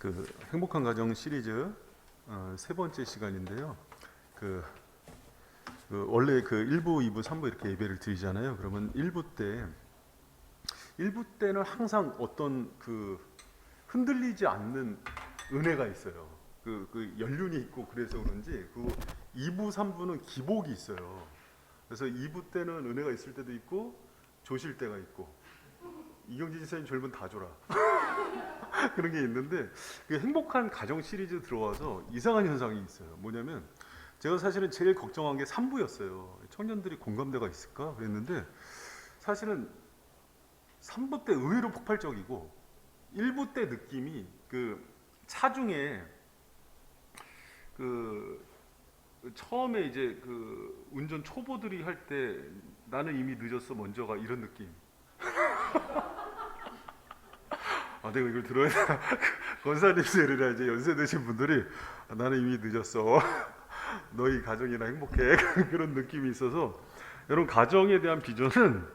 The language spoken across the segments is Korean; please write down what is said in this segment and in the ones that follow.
그 행복한 가정 시리즈 세 번째 시간인데요. 그, 원래 그 1부, 2부, 3부 이렇게 예배를 드리잖아요. 그러면 1부 때는 항상 어떤 그 흔들리지 않는 은혜가 있어요. 그 연륜이 있고 그래서 그런지 그 2부, 3부는 기복이 있어요. 그래서 2부 때는 은혜가 있을 때도 있고 조실 때가 있고 이경진 지사님 졸면 다 줘라. 그런 게 있는데 그 행복한 가정 시리즈 들어와서 이상한 현상이 있어요. 뭐냐면 제가 사실은 제일 걱정한 게 3부였어요. 청년들이 공감대가 있을까 그랬는데 사실은 3부 때 의외로 폭발적이고 1부 때 느낌이 그 차중에 그 처음에 이제 그 운전 초보들이 할 때 나는 이미 늦었어 먼저가 이런 느낌. 아, 내가 이걸 들어야 되나? 권사님들이나 이제 연세 드신 분들이 나는 이미 늦었어. 너희 가정이나 행복해. 그런 느낌이 있어서 여러분 가정에 대한 비전은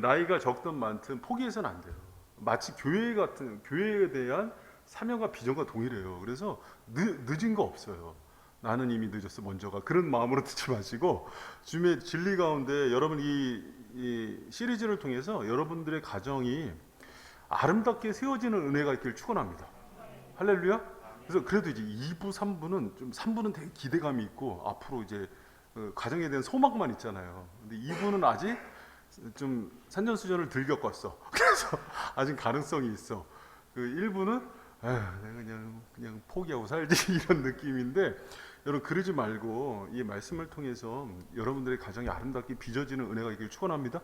나이가 적든 많든 포기해서는 안 돼요. 마치 교회에 대한 사명과 비전과 동일해요. 그래서 늦은 거 없어요. 나는 이미 늦었어 먼저가 그런 마음으로 듣지 마시고 주님의 진리 가운데 여러분 이 시리즈를 통해서 여러분들의 가정이 아름답게 세워지는 은혜가 있기를 축원합니다. 할렐루야. 그래서 그래도 이제 2부, 3부는 좀 3부는 되게 기대감이 있고 앞으로 이제 가정에 대한 소망만 있잖아요. 근데 2부는 아직 좀 산전수전을 덜 겪었어. 그래서 아직 가능성이 있어. 그 1부는 내가 그냥 포기하고 살지 이런 느낌인데 여러분 그러지 말고 이 말씀을 통해서 여러분들의 가정이 아름답게 빚어지는 은혜가 있기를 축원합니다.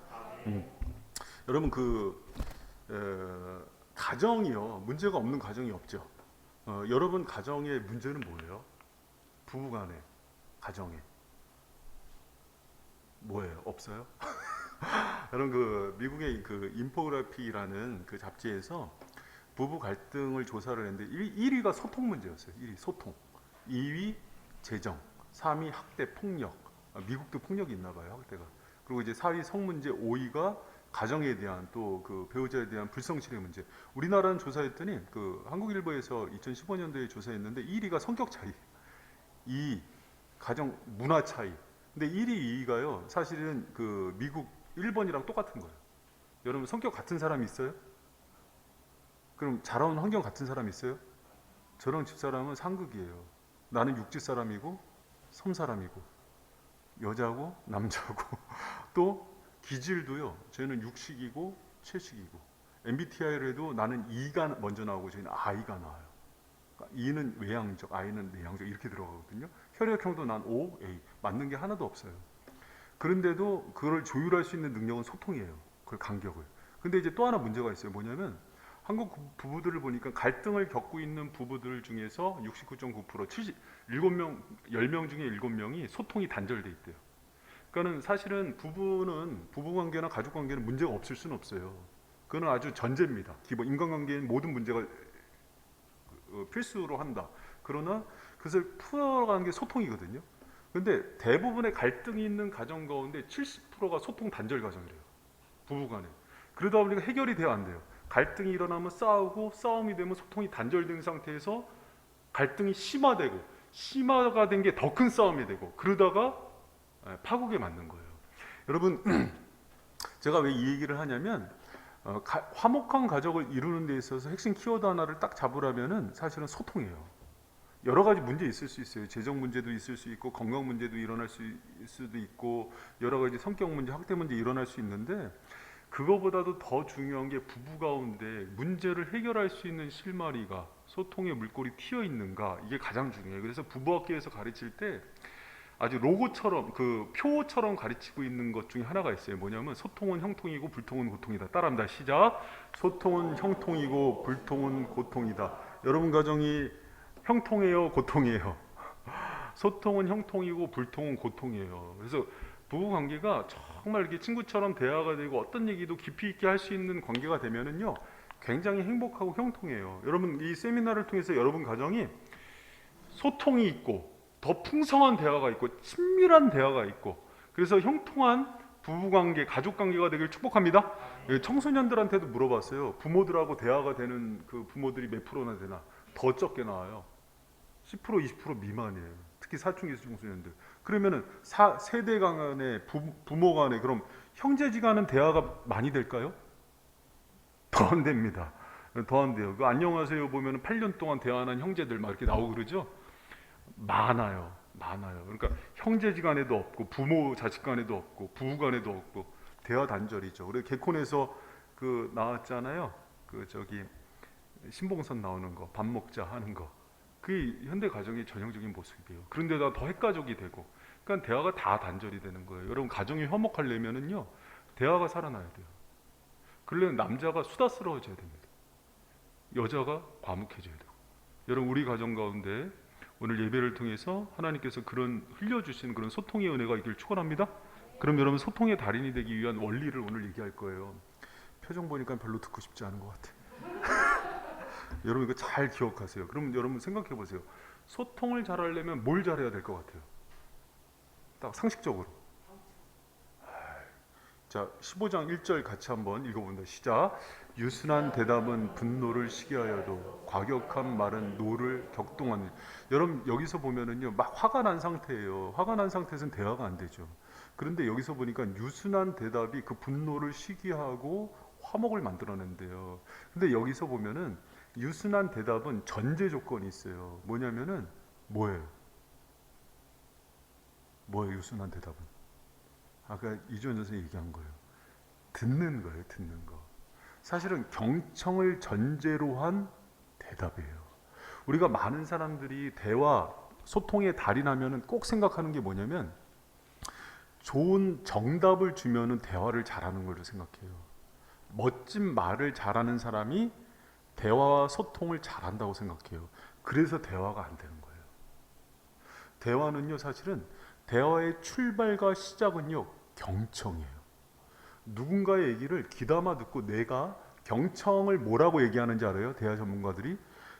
여러분 가정이요 문제가 없는 가정이 없죠. 여러분 가정의 문제는 뭐예요? 부부간의 가정에 뭐예요? 없어요? 여러분 그 미국의 그 인포그래피라는 그 잡지에서 부부 갈등을 조사를 했는데 1위가 소통 문제였어요. 1위 소통, 2위 재정, 3위 학대 폭력. 미국도 폭력이 있나 봐요 학대가. 그리고 이제 4위 성 문제, 5위가 가정에 대한 또 그 배우자에 대한 불성실의 문제. 우리나라는 조사했더니 그 한국일보에서 2015년도에 조사했는데 1위가 성격 차이, 2위 가정 문화 차이. 근데 1위, 2위가요 사실은 그 미국 1번이랑 똑같은 거예요. 여러분 성격 같은 사람 있어요? 그럼 자라온 환경 같은 사람 있어요? 저랑 집사람은 상극이에요. 나는 육지 사람이고 섬 사람이고 여자고 남자고 또 기질도요. 저희는 육식이고 채식이고 MBTI를 해도 나는 E가 먼저 나오고 저희는 I가 나와요. 그러니까 E는 외향적, I는 내향적 이렇게 들어가거든요. 혈액형도 난 O, A 맞는 게 하나도 없어요. 그런데도 그걸 조율할 수 있는 능력은 소통이에요. 그 간격을. 근데 이제 또 하나 문제가 있어요. 뭐냐면 한국 부부들을 보니까 갈등을 겪고 있는 부부들 중에서 69.9% 7명 10명 중에 7명이 소통이 단절돼 있대요. 그러니까는 사실은 부부관계나 가족관계는 문제가 없을 수는 없어요. 그건 아주 전제입니다. 기본 인간관계는 모든 문제가 필수로 한다. 그러나 그것을 풀어가는 게 소통이거든요. 근데 대부분의 갈등이 있는 가정 가운데 70%가 소통 단절 가정이래요. 부부간에. 그러다 보니까 해결이 돼야 안 돼요. 갈등이 일어나면 싸우고 싸움이 되면 소통이 단절된 상태에서 갈등이 심화가 된 게 더 큰 싸움이 되고 그러다가 파국에 맞는 거예요. 여러분 제가 왜 이 얘기를 하냐면 화목한 가족을 이루는 데 있어서 핵심 키워드 하나를 딱 잡으라면은 사실은 소통이에요. 여러 가지 문제 있을 수 있어요. 재정 문제도 있을 수 있고 건강 문제도 일어날 수도 있고 여러 가지 성격 문제, 학대 문제 일어날 수 있는데 그거보다도 더 중요한 게 부부 가운데 문제를 해결할 수 있는 실마리가 소통의 물꼬리 튀어 있는가 이게 가장 중요해요. 그래서 부부학교에서 가르칠 때 아주 로고처럼 그 표처럼 가르치고 있는 것 중에 하나가 있어요. 뭐냐면 소통은 형통이고 불통은 고통이다. 따라합니다. 시작. 소통은 형통이고 불통은 고통이다. 여러분 가정이 형통이에요, 고통이에요? 소통은 형통이고 불통은 고통이에요. 그래서 부부 관계가 정말 이렇게 친구처럼 대화가 되고 어떤 얘기도 깊이 있게 할 수 있는 관계가 되면은요 굉장히 행복하고 형통해요. 여러분 이 세미나를 통해서 여러분 가정이 소통이 있고 더 풍성한 대화가 있고 친밀한 대화가 있고 그래서 형통한 부부관계, 가족관계가 되길 축복합니다. 예, 청소년들한테도 물어봤어요. 부모들하고 대화가 되는 그 부모들이 몇 프로나 되나? 더 적게 나와요. 10% 20% 미만이에요. 특히 사춘기 청소년들. 그러면은 세대 간의 부모 간에 그럼 형제지간은 대화가 많이 될까요? 더 안 됩니다. 더 안 돼요. 그 안녕하세요 보면은 8년 동안 대화한 형제들 막 이렇게 나오고 그러죠. 많아요. 많아요. 그러니까 형제지간에도 없고 부모 자식간에도 없고 부부간에도 없고 대화 단절이죠. 그래서 개콘에서 그 나왔잖아요. 그 저기 신봉선 나오는 거, 밥 먹자 하는 거. 그게 현대 가정의 전형적인 모습이에요. 그런데다 더 핵가족이 되고, 그러니까 대화가 다 단절이 되는 거예요. 여러분 가정이 화목하려면은요, 대화가 살아나야 돼요. 그러려면 남자가 수다스러워져야 됩니다. 여자가 과묵해져야 되고. 여러분 우리 가정 가운데 오늘 예배를 통해서 하나님께서 그런 흘려주신 그런 소통의 은혜가 있길 축원합니다. 그럼 여러분 소통의 달인이 되기 위한 원리를 오늘 얘기할 거예요. 표정 보니까 별로 듣고 싶지 않은 것 같아. 여러분 이거 잘 기억하세요. 그럼 여러분 생각해 보세요. 소통을 잘하려면 뭘 잘해야 될 것 같아요? 딱 상식적으로. 자, 15장 1절 같이 한번 읽어본다. 시작. 유순한 대답은 분노를 시게 하여도 과격한 말은 노를 격동하는. 여러분 여기서 보면은요, 막 화가 난 상태예요. 화가 난 상태에서는 대화가 안 되죠. 그런데 여기서 보니까 유순한 대답이 그 분노를 시게 하고 화목을 만들어낸대요. 근데 여기서 보면은 유순한 대답은 전제 조건이 있어요. 뭐냐면은 뭐예요? 뭐예요? 유순한 대답은? 아까 이주연 선생님이 얘기한 거예요. 듣는 거예요. 듣는 거. 사실은 경청을 전제로 한 대답이에요. 우리가 많은 사람들이 대화, 소통의 달인하면은 꼭 생각하는 게 뭐냐면 좋은 정답을 주면은 대화를 잘하는 걸로 생각해요. 멋진 말을 잘하는 사람이 대화와 소통을 잘한다고 생각해요. 그래서 대화가 안 되는 거예요. 대화는요, 사실은 대화의 출발과 시작은요, 경청이에요. 누군가의 얘기를 귀담아 듣고 내가 경청을 뭐라고 얘기하는지 알아요? 대화 전문가들이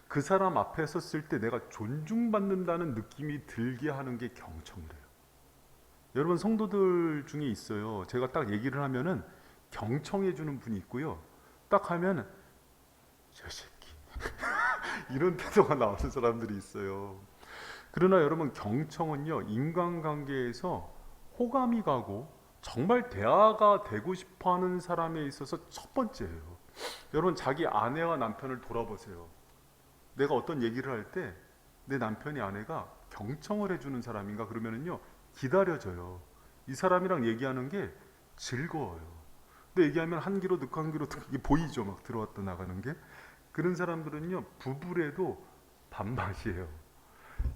그 사람 앞에 섰을 때 내가 존중받는다는 느낌이 들게 하는 게 경청이래요. 여러분 성도들 중에 있어요. 제가 딱 얘기를 하면은 경청해 주는 분이 있고요. 딱 하면 저 새끼 이런 태도가 나오는 사람들이 있어요. 그러나 여러분 경청은요, 인간관계에서 호감이 가고 정말 대화가 되고 싶어하는 사람에 있어서 첫 번째예요. 여러분 자기 아내와 남편을 돌아보세요. 내가 어떤 얘기를 할 때 내 남편이 아내가 경청을 해주는 사람인가 그러면은요, 기다려져요. 이 사람이랑 얘기하는 게 즐거워요. 근데 얘기하면 한 귀로 듣고 한 귀로 듣고 이게 보이죠, 막 들어왔다 나가는 게. 그런 사람들은요, 부부래도 밥맛이에요.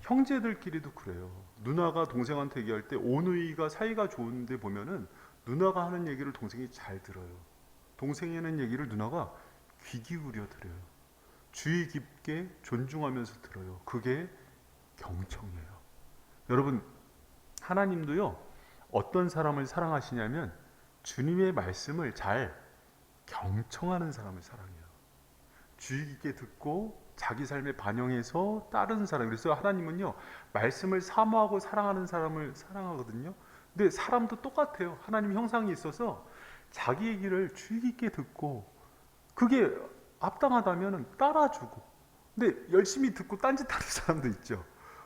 형제들끼리도 그래요. 누나가 동생한테 얘기할 때 오누이가 사이가 좋은데 보면은 누나가 하는 얘기를 동생이 잘 들어요. 동생이 하는 얘기를 누나가 귀 기울여 들어요. 주의 깊게 존중하면서 들어요. 그게 경청이에요. 여러분 하나님도요, 어떤 사람을 사랑하시냐면 주님의 말씀을 잘 경청하는 사람을 사랑해요. 주의 깊게 듣고 자기 삶에 반영해서 따르는 사람. 그래서 하나님은요, 말씀을 사모하고 사랑하는 사람을 사랑하거든요. 근데 사람도 똑같아요. 하나님 형상이 있어서 자기 얘기를 주의 깊게 듣고 그게 합당하다면 따라주고, 근데 열심히 듣고 딴짓하는 사람도 있죠.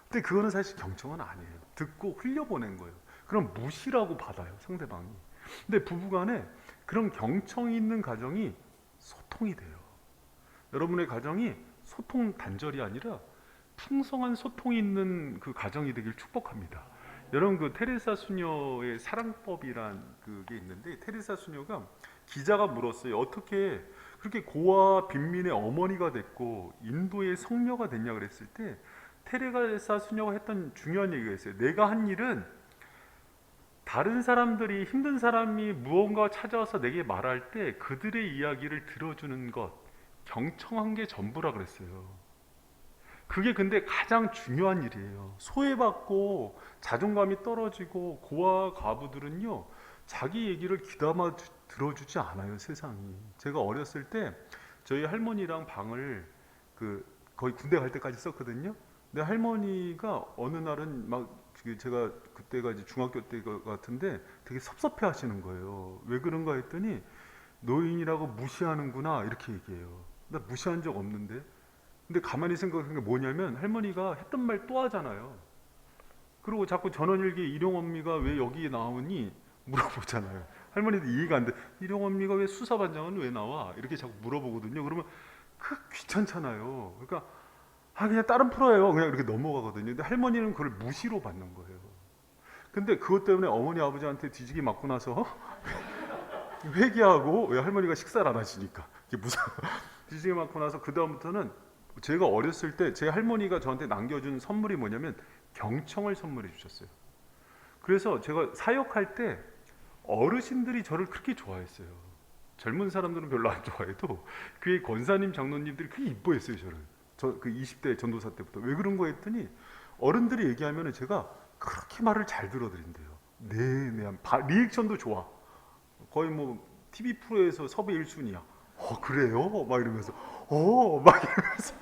근데 그거는 사실 경청은 아니에요. 듣고 흘려보낸 거예요. 그럼 무시라고 받아요, 상대방이. 근데 부부간에 그런 경청이 있는 가정이 소통이 돼요. 여러분의 가정이 소통 단절이 아니라 풍성한 소통이 있는 그 가정이 되길 축복합니다. 여러분 그 테레사 수녀의 사랑법이란 그게 있는데, 테레사 수녀가 기자가 물었어요. 어떻게 그렇게 고아 빈민의 어머니가 됐고 인도의 성녀가 됐냐 그랬을 때 테레사 수녀가 했던 중요한 얘기가 있어요. 내가 한 일은 다른 사람들이, 힘든 사람이 무언가 찾아와서 내게 말할 때 그들의 이야기를 들어주는 것, 경청한 게 전부라 그랬어요. 그게 근데 가장 중요한 일이에요. 소외받고 자존감이 떨어지고 고아 과부들은요, 자기 얘기를 귀담아 들어주지 않아요, 세상이. 제가 어렸을 때 저희 할머니랑 방을 거의 군대 갈 때까지 썼거든요. 근데 할머니가 어느 날은 막 제가 그때가 이제 중학교 때 같은데 되게 섭섭해 하시는 거예요. 왜 그런가 했더니 노인이라고 무시하는구나 이렇게 얘기해요. 나 무시한 적 없는데. 근데 가만히 생각한 게 뭐냐면 할머니가 했던 말 또 하잖아요. 그리고 자꾸 전원일기 일용엄미가 왜 여기에 나오니 물어보잖아요. 할머니도 이해가 안 돼. 일용엄미가 왜 수사반장은 왜 나와? 이렇게 자꾸 물어보거든요. 그러면 그 귀찮잖아요. 그러니까 그냥 다른 프로예요. 그냥 이렇게 넘어가거든요. 근데 할머니는 그걸 무시로 받는 거예요. 근데 그것 때문에 어머니 아버지한테 뒤지게 맞고 나서 회개하고 왜 할머니가 식사를 안 하시니까 이게 무슨 뒤지게 맞고 나서 그 다음부터는 제가 어렸을 때 제 할머니가 저한테 남겨준 선물이 뭐냐면 경청을 선물해 주셨어요. 그래서 제가 사역할 때 어르신들이 저를 그렇게 좋아했어요. 젊은 사람들은 별로 안 좋아해도 그의 권사님 장로님들이 그렇게 이뻐했어요 저를. 저 그 20대 전도사 때부터. 왜 그런 거 했더니 어른들이 얘기하면 제가 그렇게 말을 잘 들어드린대요. 네, 리액션도 좋아. 거의 뭐 TV 프로에서 섭외 1순위야. 그래요? 막 이러면서 막 이러면서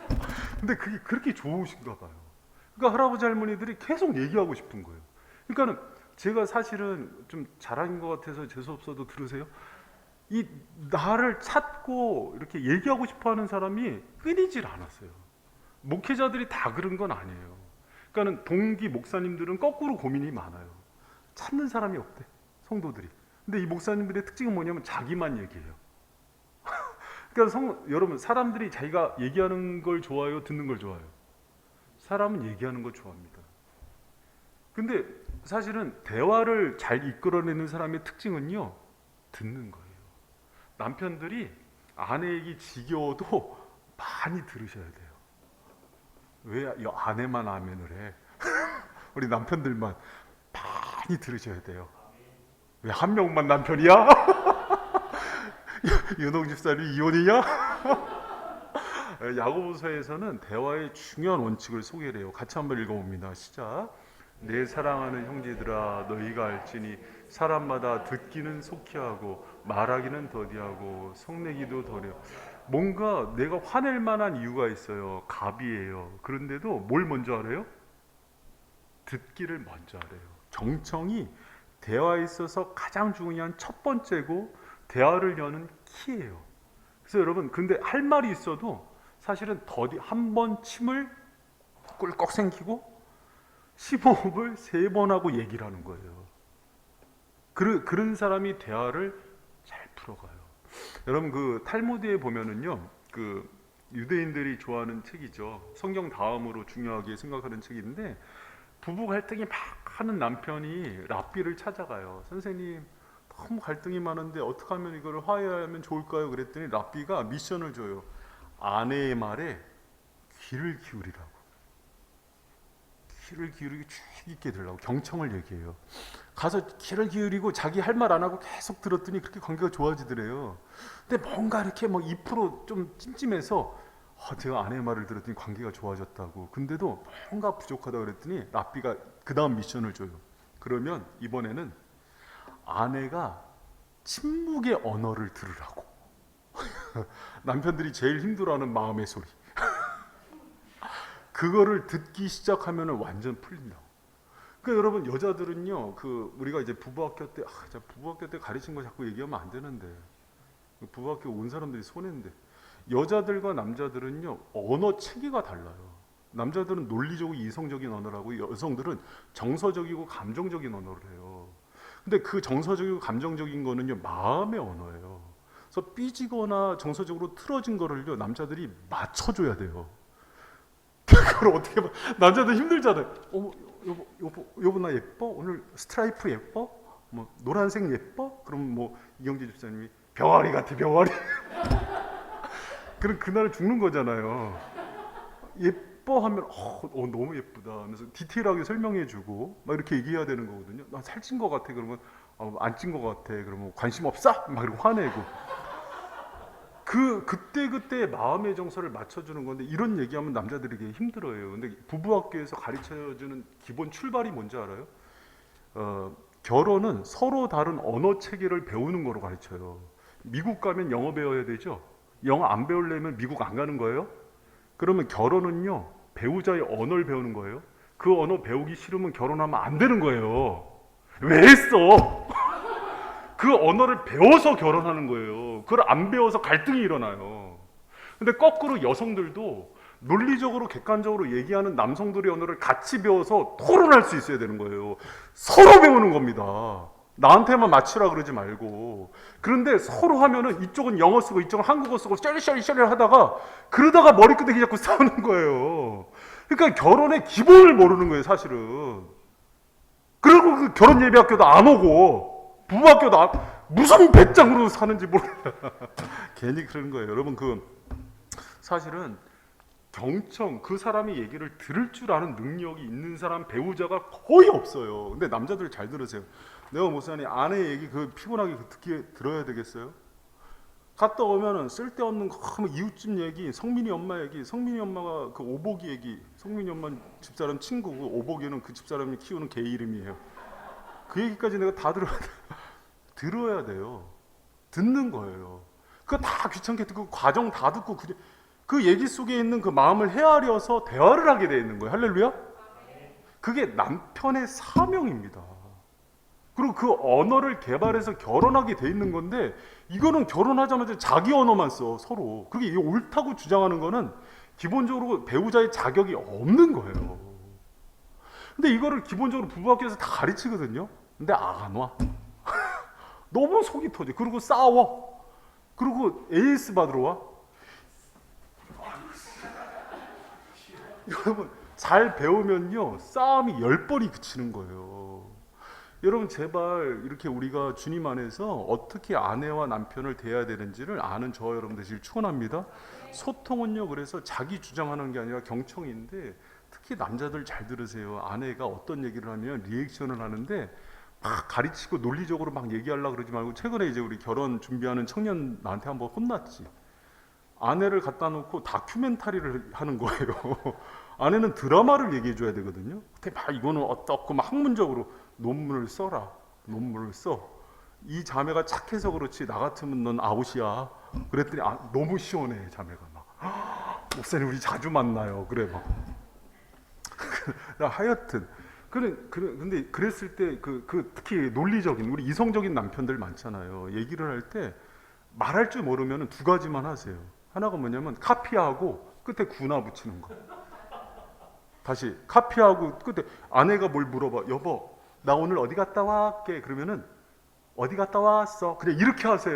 근데 그게 그렇게 좋으신가 봐요. 그러니까 할아버지 할머니들이 계속 얘기하고 싶은 거예요. 그러니까는 제가 사실은 좀 잘한 것 같아서 재수없어도 들으세요. 이 나를 찾고 이렇게 얘기하고 싶어하는 사람이 끊이질 않았어요. 목회자들이 다 그런 건 아니에요. 그러니까는 동기 목사님들은 거꾸로 고민이 많아요. 찾는 사람이 없대, 성도들이. 근데 이 목사님들의 특징은 뭐냐면 자기만 얘기해요. 그러니까 여러분 사람들이 자기가 얘기하는 걸 좋아해요, 듣는 걸 좋아해요? 사람은 얘기하는 걸 좋아합니다. 근데 사실은 대화를 잘 이끌어내는 사람의 특징은요, 듣는 거예요. 남편들이 아내 얘기 지겨워도 많이 들으셔야 돼요. 왜 아내만 아멘을 해? 우리 남편들만 많이 들으셔야 돼요. 왜 한 명만 남편이야? 윤홍 집사님 이혼이냐? 야고보서에서는 대화의 중요한 원칙을 소개를 해요. 같이 한번 읽어봅니다. 시작. 내 사랑하는 형제들아 너희가 알지니 사람마다 듣기는 속히 하고 말하기는 더디하고 성내기도 더뎌. 뭔가 내가 화낼 만한 이유가 있어요. 갑이에요. 그런데도 뭘 먼저 하래요? 듣기를 먼저 하래요. 경청이 대화에 있어서 가장 중요한 첫 번째고 대화를 여는 키예요. 그래서 여러분 근데 할 말이 있어도 사실은 한 번 침을 꿀꺽 삼키고 심호흡을 3번 하고 얘기를 하는 거예요. 그런 사람이 대화를 잘 풀어가요. 여러분 그 탈무드에 보면은요, 그 유대인들이 좋아하는 책이죠. 성경 다음으로 중요하게 생각하는 책인데 부부 갈등이 막 하는 남편이 랍비를 찾아가요. 선생님 너무 갈등이 많은데 어떻게 하면 이거를 화해하면 좋을까요? 그랬더니 랍비가 미션을 줘요. 아내의 말에 귀를 기울이라고. 귀를 기울이고 쭉 있게 들으라고 경청을 얘기해요. 가서 귀를 기울이고 자기 할 말 안 하고 계속 들었더니 그렇게 관계가 좋아지더래요. 근데 뭔가 이렇게 뭐 2% 좀 찜찜해서 제가 아내의 말을 들었더니 관계가 좋아졌다고. 근데도 뭔가 부족하다 그랬더니 랍비가 그 다음 미션을 줘요. 그러면 이번에는 아내가 침묵의 언어를 들으라고. 남편들이 제일 힘들어하는 마음의 소리. 그거를 듣기 시작하면 완전 풀린다고. 그러니까 여러분 여자들은요, 우리가 이제 부부학교 때 부부학교 때 가르친 거 자꾸 얘기하면 안 되는데 부부학교 온 사람들이 손해인데 여자들과 남자들은요 언어 체계가 달라요. 남자들은 논리적이고 이성적인 언어라고 여성들은 정서적이고 감정적인 언어를 해요. 근데 그 정서적이고 감정적인 거는요 마음의 언어예요. 그래서 삐지거나 정서적으로 틀어진 거를요 남자들이 맞춰줘야 돼요. 그걸 어떻게 봐? 남자들 힘들잖아요. 여보 나 예뻐? 오늘 스트라이프 예뻐? 뭐 노란색 예뻐? 그럼 뭐 이경재 집사님이 병아리 같아 병아리. 그럼 그날 죽는 거잖아요. 예뻐 하면 너무 예쁘다 하면서 디테일하게 설명해주고 막 이렇게 얘기해야 되는 거거든요. 나 살찐 거 같아 그러면 안 찐 거 같아 그러면 관심 없어? 막 이러고 화내고. 그때 마음의 정서를 맞춰주는 건데 이런 얘기하면 남자들에게 힘들어요. 근데 부부학교에서 가르쳐주는 기본 출발이 뭔지 알아요? 결혼은 서로 다른 언어 체계를 배우는 거로 가르쳐요. 미국 가면 영어 배워야 되죠? 영어 안 배우려면 미국 안 가는 거예요? 그러면 결혼은요 배우자의 언어를 배우는 거예요. 그 언어 배우기 싫으면 결혼하면 안 되는 거예요. 왜 했어? 그 언어를 배워서 결혼하는 거예요. 그걸 안 배워서 갈등이 일어나요. 근데 거꾸로 여성들도 논리적으로 객관적으로 얘기하는 남성들의 언어를 같이 배워서 토론할 수 있어야 되는 거예요. 서로 배우는 겁니다. 나한테만 맞추라 그러지 말고. 그런데 서로 하면은 이쪽은 영어 쓰고 이쪽은 한국어 쓰고 쩔쩔쩔 하다가 그러다가 머리끄댕이 잡고 싸우는 거예요. 그러니까 결혼의 기본을 모르는 거예요, 사실은. 그리고 그 결혼 예비학교도 안 오고 부부학교도 무슨 배짱으로 사는지 몰라. 괜히 그러는 거예요. 여러분, 그 사실은 경청, 그 사람이 얘기를 들을 줄 아는 능력이 있는 사람 배우자가 거의 없어요. 근데 남자들 잘 들으세요. 내가 목사님 아내 얘기 그 피곤하게 들어야 되겠어요? 갔다 오면은 쓸데없는 이웃집 얘기, 성민이 엄마 얘기, 성민이 엄마가 그 오복이 얘기, 성민이 엄마 집사람 친구고 오복이는 그 집사람이 키우는 개 이름이에요. 그 얘기까지 내가 다 들어야 돼요. 듣는 거예요. 그거 다 귀찮게 듣고 과정 다 듣고 그 얘기 속에 있는 그 마음을 헤아려서 대화를 하게 돼 있는 거예요. 할렐루야? 그게 남편의 사명입니다. 그리고 그 언어를 개발해서 결혼하게 돼 있는 건데 이거는 결혼하자마자 자기 언어만 써, 서로. 그게 옳다고 주장하는 거는 기본적으로 배우자의 자격이 없는 거예요. 근데 이거를 기본적으로 부부학교에서 다 가르치거든요. 근데 안 와. 너무 속이 터져. 그리고 싸워. 그리고 AS 받으러 와. 여러분, 잘 배우면요 싸움이 10번이 그치는 거예요. 여러분, 제발 이렇게 우리가 주님 안에서 어떻게 아내와 남편을 대해야 되는지를 아는 저와 여러분 되시길 축원합니다. 소통은요, 그래서 자기 주장하는 게 아니라 경청인데, 특히 남자들 잘 들으세요. 아내가 어떤 얘기를 하면 리액션을 하는데 막 가르치고 논리적으로 막 얘기하려고 그러지 말고, 최근에 이제 우리 결혼 준비하는 청년 나한테 한번 혼났지. 아내를 갖다 놓고 다큐멘터리를 하는 거예요. 아내는 드라마를 얘기해 줘야 되거든요. 근데 막 이거는 어떻고 막 학문적으로 논문을 써라. 논문을 써. 이 자매가 착해서 그렇지 나 같으면 넌 아웃이야. 그랬더니 너무 시원해, 자매가 막. 목사님 우리 자주 만나요. 그래 막. 하여튼 근데 그랬을 때 특히 논리적인 우리 이성적인 남편들 많잖아요. 얘기를 할 때 말할 줄 모르면 두 가지만 하세요. 하나가 뭐냐면 카피하고 끝에 구나 붙이는 거. 다시 카피하고 끝에 아내가 뭘 물어봐. 여보, 나 오늘 어디 갔다 왔게. 그러면은 어디 갔다 왔어. 그냥 이렇게 하세요.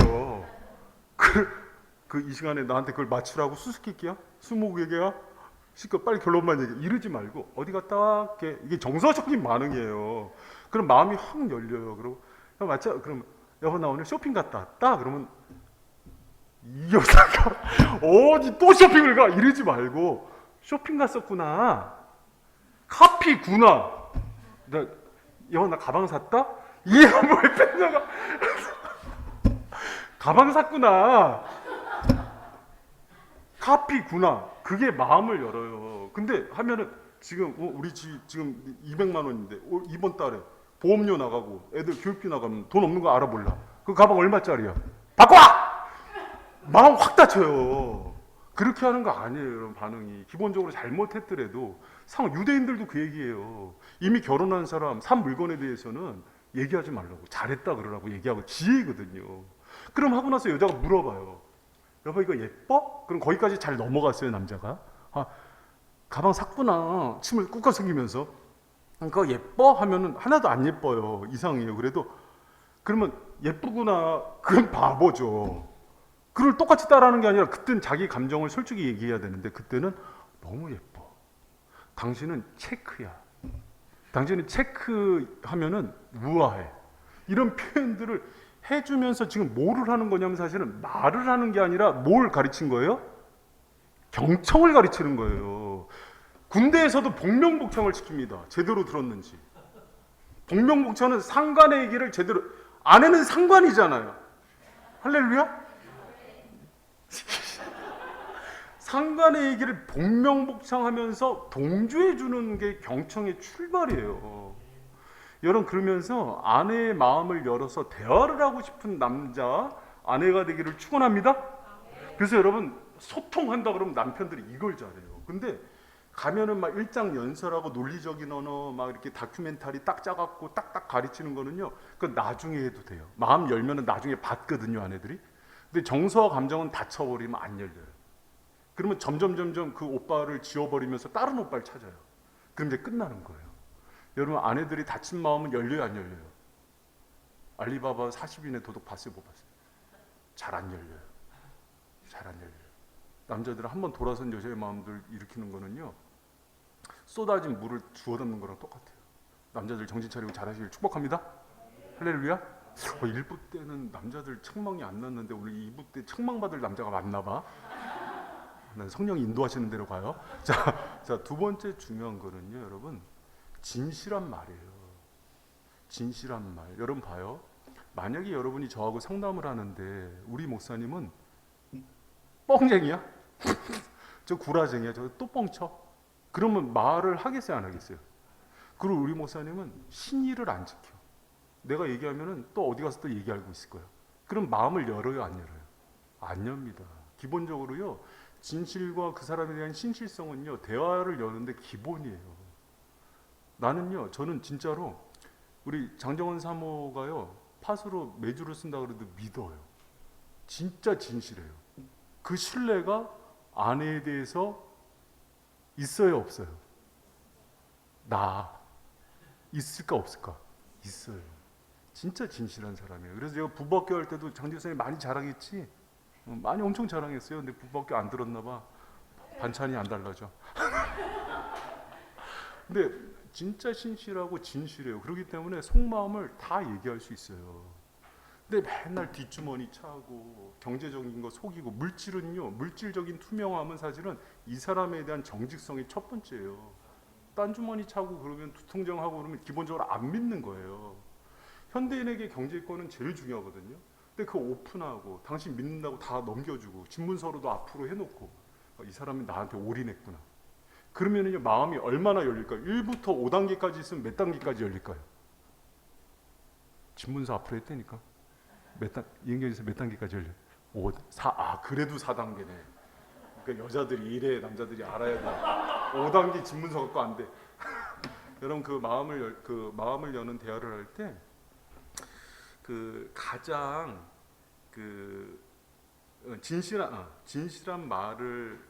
이 시간에 나한테 그걸 맞추라고 수수께끼야? 스무고개야? 시끄러 빨리 결론만 얘기해. 이러지 말고 어디 갔다 왔게. 이게 정서적인 반응이에요. 그럼 마음이 확 열려요. 그리고 맞죠? 그럼 여보 나 오늘 쇼핑 갔다 왔다. 그러면 이 여자가 어디 또 쇼핑을 가? 이러지 말고 쇼핑 갔었구나. 카피구나. 여보 나 가방 샀다? 이게 뭘 뺐냐가. 가방 샀구나. 카피구나. 그게 마음을 열어요. 근데 하면은 지금 우리 지금 200만 원인데 이번 달에 보험료 나가고 애들 교육비 나가면 돈 없는 거 알아 몰라. 그 가방 얼마짜리야? 바꿔! 마음 확 다쳐요. 그렇게 하는 거 아니에요, 여러분. 반응이 기본적으로 잘못했더라도 유대인들도 그 얘기예요. 이미 결혼한 사람 산 물건에 대해서는 얘기하지 말라고, 잘했다 그러라고 얘기하고 지혜거든요. 그럼 하고 나서 여자가 물어봐요. 여보 이거 예뻐? 그럼 거기까지 잘 넘어갔어요, 남자가. 가방 샀구나. 침을 꾹꾹 숨기면서 그거 예뻐? 하면은 하나도 안 예뻐요. 이상해요. 그러면 예쁘구나. 그건 바보죠. 그걸 똑같이 따라하는 게 아니라 그때는 자기 감정을 솔직히 얘기해야 되는데 그때는 너무 예뻐. 당신은 체크야. 당신은 체크하면은 우아해. 이런 표현들을 해주면서 지금 뭐를 하는 거냐면 사실은 말을 하는 게 아니라 뭘 가르친 거예요? 경청을 가르치는 거예요. 군대에서도 복명복창을 시킵니다. 제대로 들었는지. 복명복창은 상관의 얘기를 제대로, 아내는 상관이잖아요. 할렐루야? 상관의 얘기를 복명복창하면서 동조해 주는 게 경청의 출발이에요. 여러분, 그러면서 아내의 마음을 열어서 대화를 하고 싶은 남자, 아내가 되기를 축원합니다. 그래서 여러분, 소통한다 그러면 남편들이 이걸 잘해요. 근데 가면은 막 일장 연설하고 논리적인 언어 막 이렇게 다큐멘터리 딱 짜갖고 딱딱 가르치는 거는요. 그 나중에 해도 돼요. 마음 열면은 나중에 받거든요, 아내들이. 근데 정서와 감정은 닫혀버리면 안 열려요. 그러면 점점 그 오빠를 지워버리면서 다른 오빠를 찾아요. 그럼 이제 끝나는 거예요. 여러분 아내들이 닫힌 마음은 열려요, 안 열려요? 알리바바 40인의 도둑 봤어요, 못 봤어요? 잘 안 열려요. 잘 안 열려요. 남자들은 한번 돌아선 여자의 마음들 일으키는 거는요, 쏟아진 물을 주워 담는 거랑 똑같아요. 남자들 정신 차리고 잘하시길 축복합니다. 할렐루야. 1부 때는 남자들 책망이 안 났는데 오늘 2부 때 책망받을 남자가 많나 봐. 난 성령이 인도하시는 대로 가요. 자, 두 번째 중요한 거는요, 여러분, 진실한 말이에요. 진실한 말. 여러분 봐요. 만약에 여러분이 저하고 상담을 하는데 우리 목사님은 뻥쟁이야? 저 구라쟁이야? 저 또 뻥쳐? 그러면 말을 하겠어요, 안 하겠어요? 그리고 우리 목사님은 신의를 안 지켜. 내가 얘기하면은 또 어디 가서 또 얘기하고 있을 거야. 그럼 마음을 열어요, 안 열어요? 안 엽니다. 기본적으로요, 진실과 그 사람에 대한 신실성은요, 대화를 여는데 기본이에요. 저는 진짜로 우리 장정원 사모가요, 팥으로 메주를 쓴다 그래도 믿어요. 진짜 진실해요. 그 신뢰가 아내에 대해서 있어요, 없어요? 나 있을까 없을까? 있어요. 진짜 진실한 사람이에요. 그래서 제가 부부학교 할 때도 장지선이 많이 자랑했지. 많이 엄청 자랑했어요. 근데 부부학교 안 들었나 봐. 반찬이 안 달라져. 근데 진짜 신실하고 진실해요. 그렇기 때문에 속마음을 다 얘기할 수 있어요. 근데 맨날 뒷주머니 차고 경제적인 거 속이고, 물질적인 투명함은 사실은 이 사람에 대한 정직성이 첫 번째예요. 딴 주머니 차고 그러면 두통정하고 그러면 기본적으로 안 믿는 거예요. 현대인에게 경제권은 제일 중요하거든요. 근데 그 오픈하고 당신 믿는다고 다 넘겨주고 집문서로도 앞으로 해놓고, 이 사람이 나한테 올인했구나. 그러면은요, 마음이 얼마나 열릴까요? 1부터 5단계까지 있으면 몇 단계까지 열릴까요? 집문서 앞으로 했다니까. 이은경에서 몇 단계까지 열려? 4. 그래도 4단계네. 그러니까 여자들이 이래, 남자들이 알아야 돼. 5단계 집문서 갖고 안 돼. 여러분 그 마음을 여는 대화를 할 때 가장 진실한 말을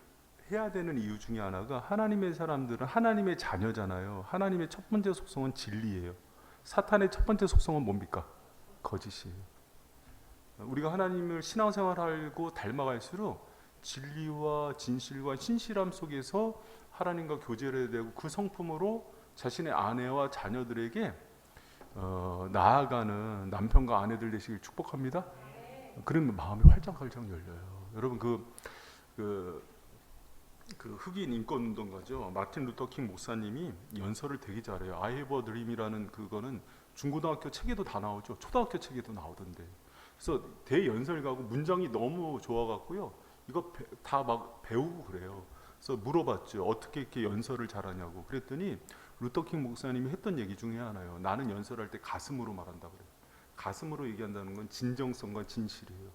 해야 되는 이유 중에 하나가, 하나님의 사람들은 하나님의 자녀잖아요. 하나님의 첫 번째 속성은 진리예요. 사탄의 첫 번째 속성은 뭡니까? 거짓이에요. 우리가 하나님을 신앙생활하고 닮아갈수록 진리와 진실과 신실함 속에서 하나님과 교제를 해야 되고, 그 성품으로 자신의 아내와 자녀들에게 나아가는 남편과 아내들 되시길 축복합니다. 그러면 마음이 활짝활짝 열려요. 여러분 그 흑인 인권운동가죠, 마틴 루터 킹 목사님이 연설을 되게 잘해요. I have a dream이라는 그거는 중고등학교 책에도 다 나오죠. 초등학교 책에도 나오던데. 그래서 대연설가고 문장이 너무 좋아갖고요, 이거 다 막 배우고 그래요. 그래서 물어봤죠. 어떻게 이렇게 연설을 잘하냐고. 그랬더니 루터킹 목사님이 했던 얘기 중에 하나예요. 나는 연설할 때 가슴으로 말한다 그래요. 가슴으로 얘기한다는 건 진정성과 진실이에요.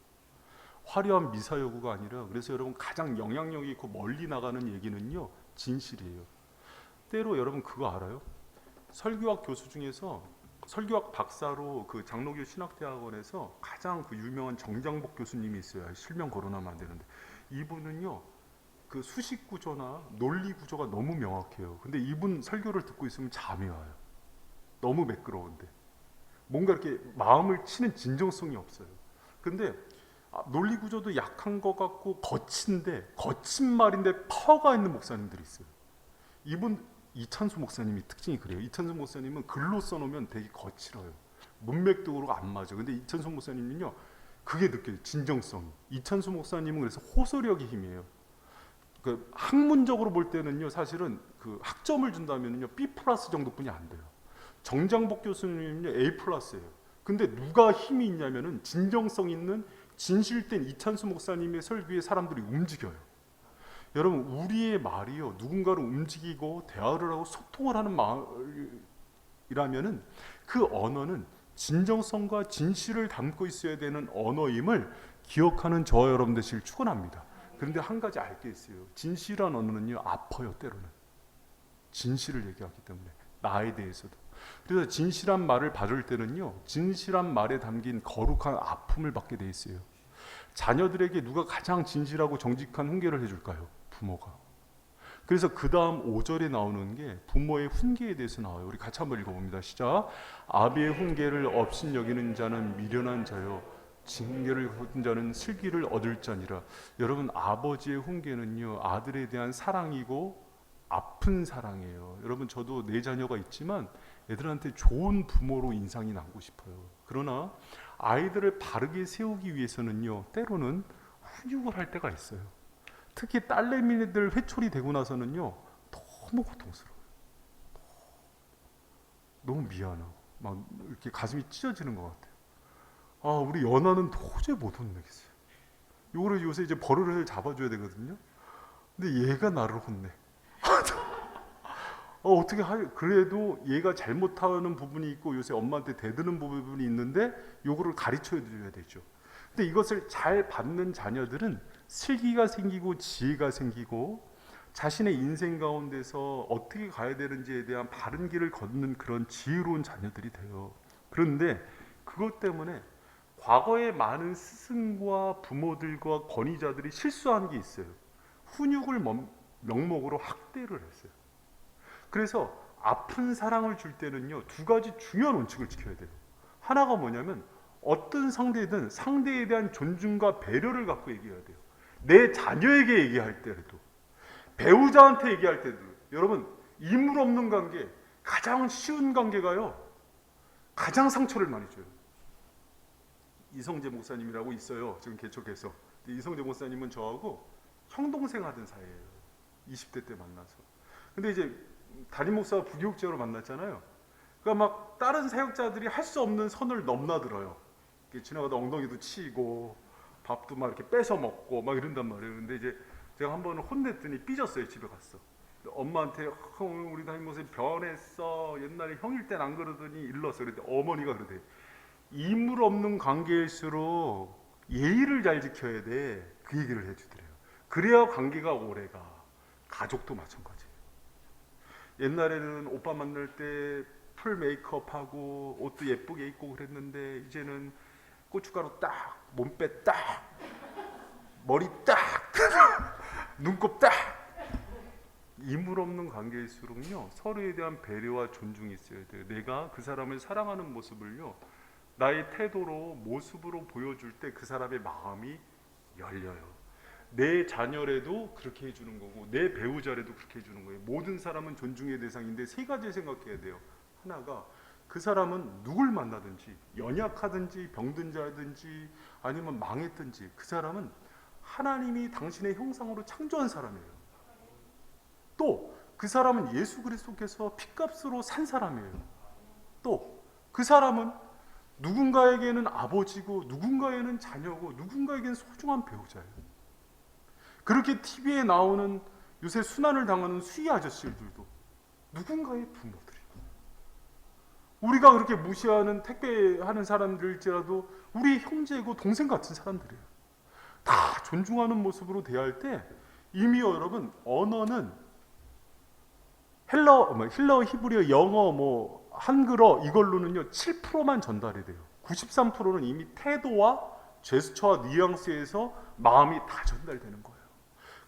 화려한 미사여구가 아니라. 그래서 여러분 가장 영향력 있고 멀리 나가는 얘기는요, 진실이에요. 때로 여러분 그거 알아요? 설교학 교수 중에서 설교학 박사로 그 장로교 신학대학원에서 가장 그 유명한 정장복 교수님이 있어요. 실명 거론하면 안 되는데, 이분은요, 그 수식 구조나 논리 구조가 너무 명확해요. 근데 이분 설교를 듣고 있으면 잠이 와요. 너무 매끄러운데 뭔가 이렇게 마음을 치는 진정성이 없어요. 근데 논리 구조도 약한 것 같고 거친 말인데 파워가 있는 목사님들이 있어요. 이분 이찬수 목사님이 특징이 그래요. 이찬수 목사님은 글로 써놓으면 되게 거칠어요. 문맥적으로 안 맞아. 근데 이찬수 목사님은요, 그게 느껴요. 진정성이. 이찬수 목사님은 그래서 호소력이 힘이에요. 그 학문적으로 볼 때는요, 사실은 그 학점을 준다면요, B+ 정도뿐이 안 돼요. 정장복 교수님은요, A+예요. 근데 누가 힘이 있냐면은 진정성 있는 진실된 이찬수 목사님의 설교에 사람들이 움직여요. 여러분, 우리의 말이요, 누군가를 움직이고 대화를 하고 소통을 하는 말이라면은 그 언어는 진정성과 진실을 담고 있어야 되는 언어임을 기억하는 저와 여러분 되시길 축원합니다. 그런데 한 가지 알 게 있어요. 진실한 언어는요, 아파요, 때로는. 진실을 얘기하기 때문에, 나에 대해서도. 그래서 진실한 말을 받을 때는요, 진실한 말에 담긴 거룩한 아픔을 받게 돼 있어요. 자녀들에게 누가 가장 진실하고 정직한 훈계를 해줄까요? 부모가. 그래서 그 다음 5절에 나오는 게 부모의 훈계에 대해서 나와요. 우리 같이 한번 읽어봅니다. 시작. 아비의 훈계를 업신 여기는 자는 미련한 자요, 징계를 거둔 자는 슬기를 얻을 자니라. 여러분, 아버지의 훈계는요, 아들에 대한 사랑이고 아픈 사랑이에요. 여러분, 저도 4자녀가 있지만 애들한테 좋은 부모로 인상이 나고 싶어요. 그러나 아이들을 바르게 세우기 위해서는요, 때로는 훈육을 할 때가 있어요. 특히 딸내미들 회초리 되고 나서는요, 너무 고통스러워요. 너무 미안하고 막 이렇게 가슴이 찢어지는 것 같아요. 아, 우리 연하는 도저히 못 혼내겠어요. 요거를 요새 이제 버릇을 잡아줘야 되거든요. 근데 얘가 나를 혼내. 어떻게 그래도 얘가 잘못하는 부분이 있고 요새 엄마한테 대드는 부분이 있는데 요거를 가르쳐 드려야 되죠. 근데 이것을 잘 받는 자녀들은 슬기가 생기고 지혜가 생기고 자신의 인생 가운데서 어떻게 가야 되는지에 대한 바른 길을 걷는 그런 지혜로운 자녀들이 돼요. 그런데 그것 때문에 과거에 많은 스승과 부모들과 권위자들이 실수한 게 있어요. 훈육을 명목으로 학대를 했어요. 그래서 아픈 사랑을 줄 때는요, 2가지 중요한 원칙을 지켜야 돼요. 하나가 뭐냐면 어떤 상대든 상대에 대한 존중과 배려를 갖고 얘기해야 돼요. 내 자녀에게 얘기할 때도, 배우자한테 얘기할 때도. 여러분, 이물 없는 관계, 가장 쉬운 관계가요, 가장 상처를 많이 줘요. 이성재 목사님이라고 있어요. 지금 개척해서. 이성재 목사님은 저하고 형동생 하던 사이예요. 20대 때 만나서. 근데 이제 담임 목사가 부교육자로 만났잖아요. 그러니까 막 다른 사역자들이 할 수 없는 선을 넘나들어요. 지나가다 엉덩이도 치고 밥도 막 이렇게 뺏어 먹고 막 이런단 말이에요. 근데 이제 제가 한 번은 혼냈더니 삐졌어요. 집에 갔어. 엄마한테 우리 담임 목사님 변했어. 옛날에 형일 땐 안 그러더니 일렀어. 그랬더니 어머니가 그러대. 이물 없는 관계일수록 예의를 잘 지켜야 돼. 그 얘기를 해주더래요. 그래야 관계가 오래가. 가족도 마찬가지예요. 옛날에는 오빠 만날 때 풀 메이크업하고 옷도 예쁘게 입고 그랬는데 이제는 고춧가루 딱, 몸빼 딱, 머리 딱, 눈곱 딱. 이물 없는 관계일수록요, 서로에 대한 배려와 존중이 있어야 돼요. 내가 그 사람을 사랑하는 모습을요, 나의 태도로, 모습으로 보여줄 때 그 사람의 마음이 열려요. 내 자녀라도 그렇게 해주는 거고 내 배우자라도 그렇게 해주는 거예요. 모든 사람은 존중의 대상인데 3가지 생각해야 돼요. 하나가 그 사람은 누굴 만나든지 연약하든지 병든 자든지 아니면 망했든지 그 사람은 하나님이 당신의 형상으로 창조한 사람이에요. 또 그 사람은 예수 그리스도께서 핏값으로 산 사람이에요. 또 그 사람은 누군가에게는 아버지고 누군가에는 자녀고 누군가에게는 소중한 배우자예요. 그렇게 TV에 나오는 요새 순환을 당하는 수희 아저씨들도 누군가의 부모들이고, 우리가 그렇게 무시하는 택배하는 사람들일지라도 우리 형제고 동생 같은 사람들이에요. 다 존중하는 모습으로 대할 때 이미 여러분, 언어는 헬러, 히브리어, 영어, 한글어 이걸로는요 7%만 전달이 돼요. 93%는 이미 태도와 제스처와 뉘앙스에서 마음이 다 전달되는 거예요.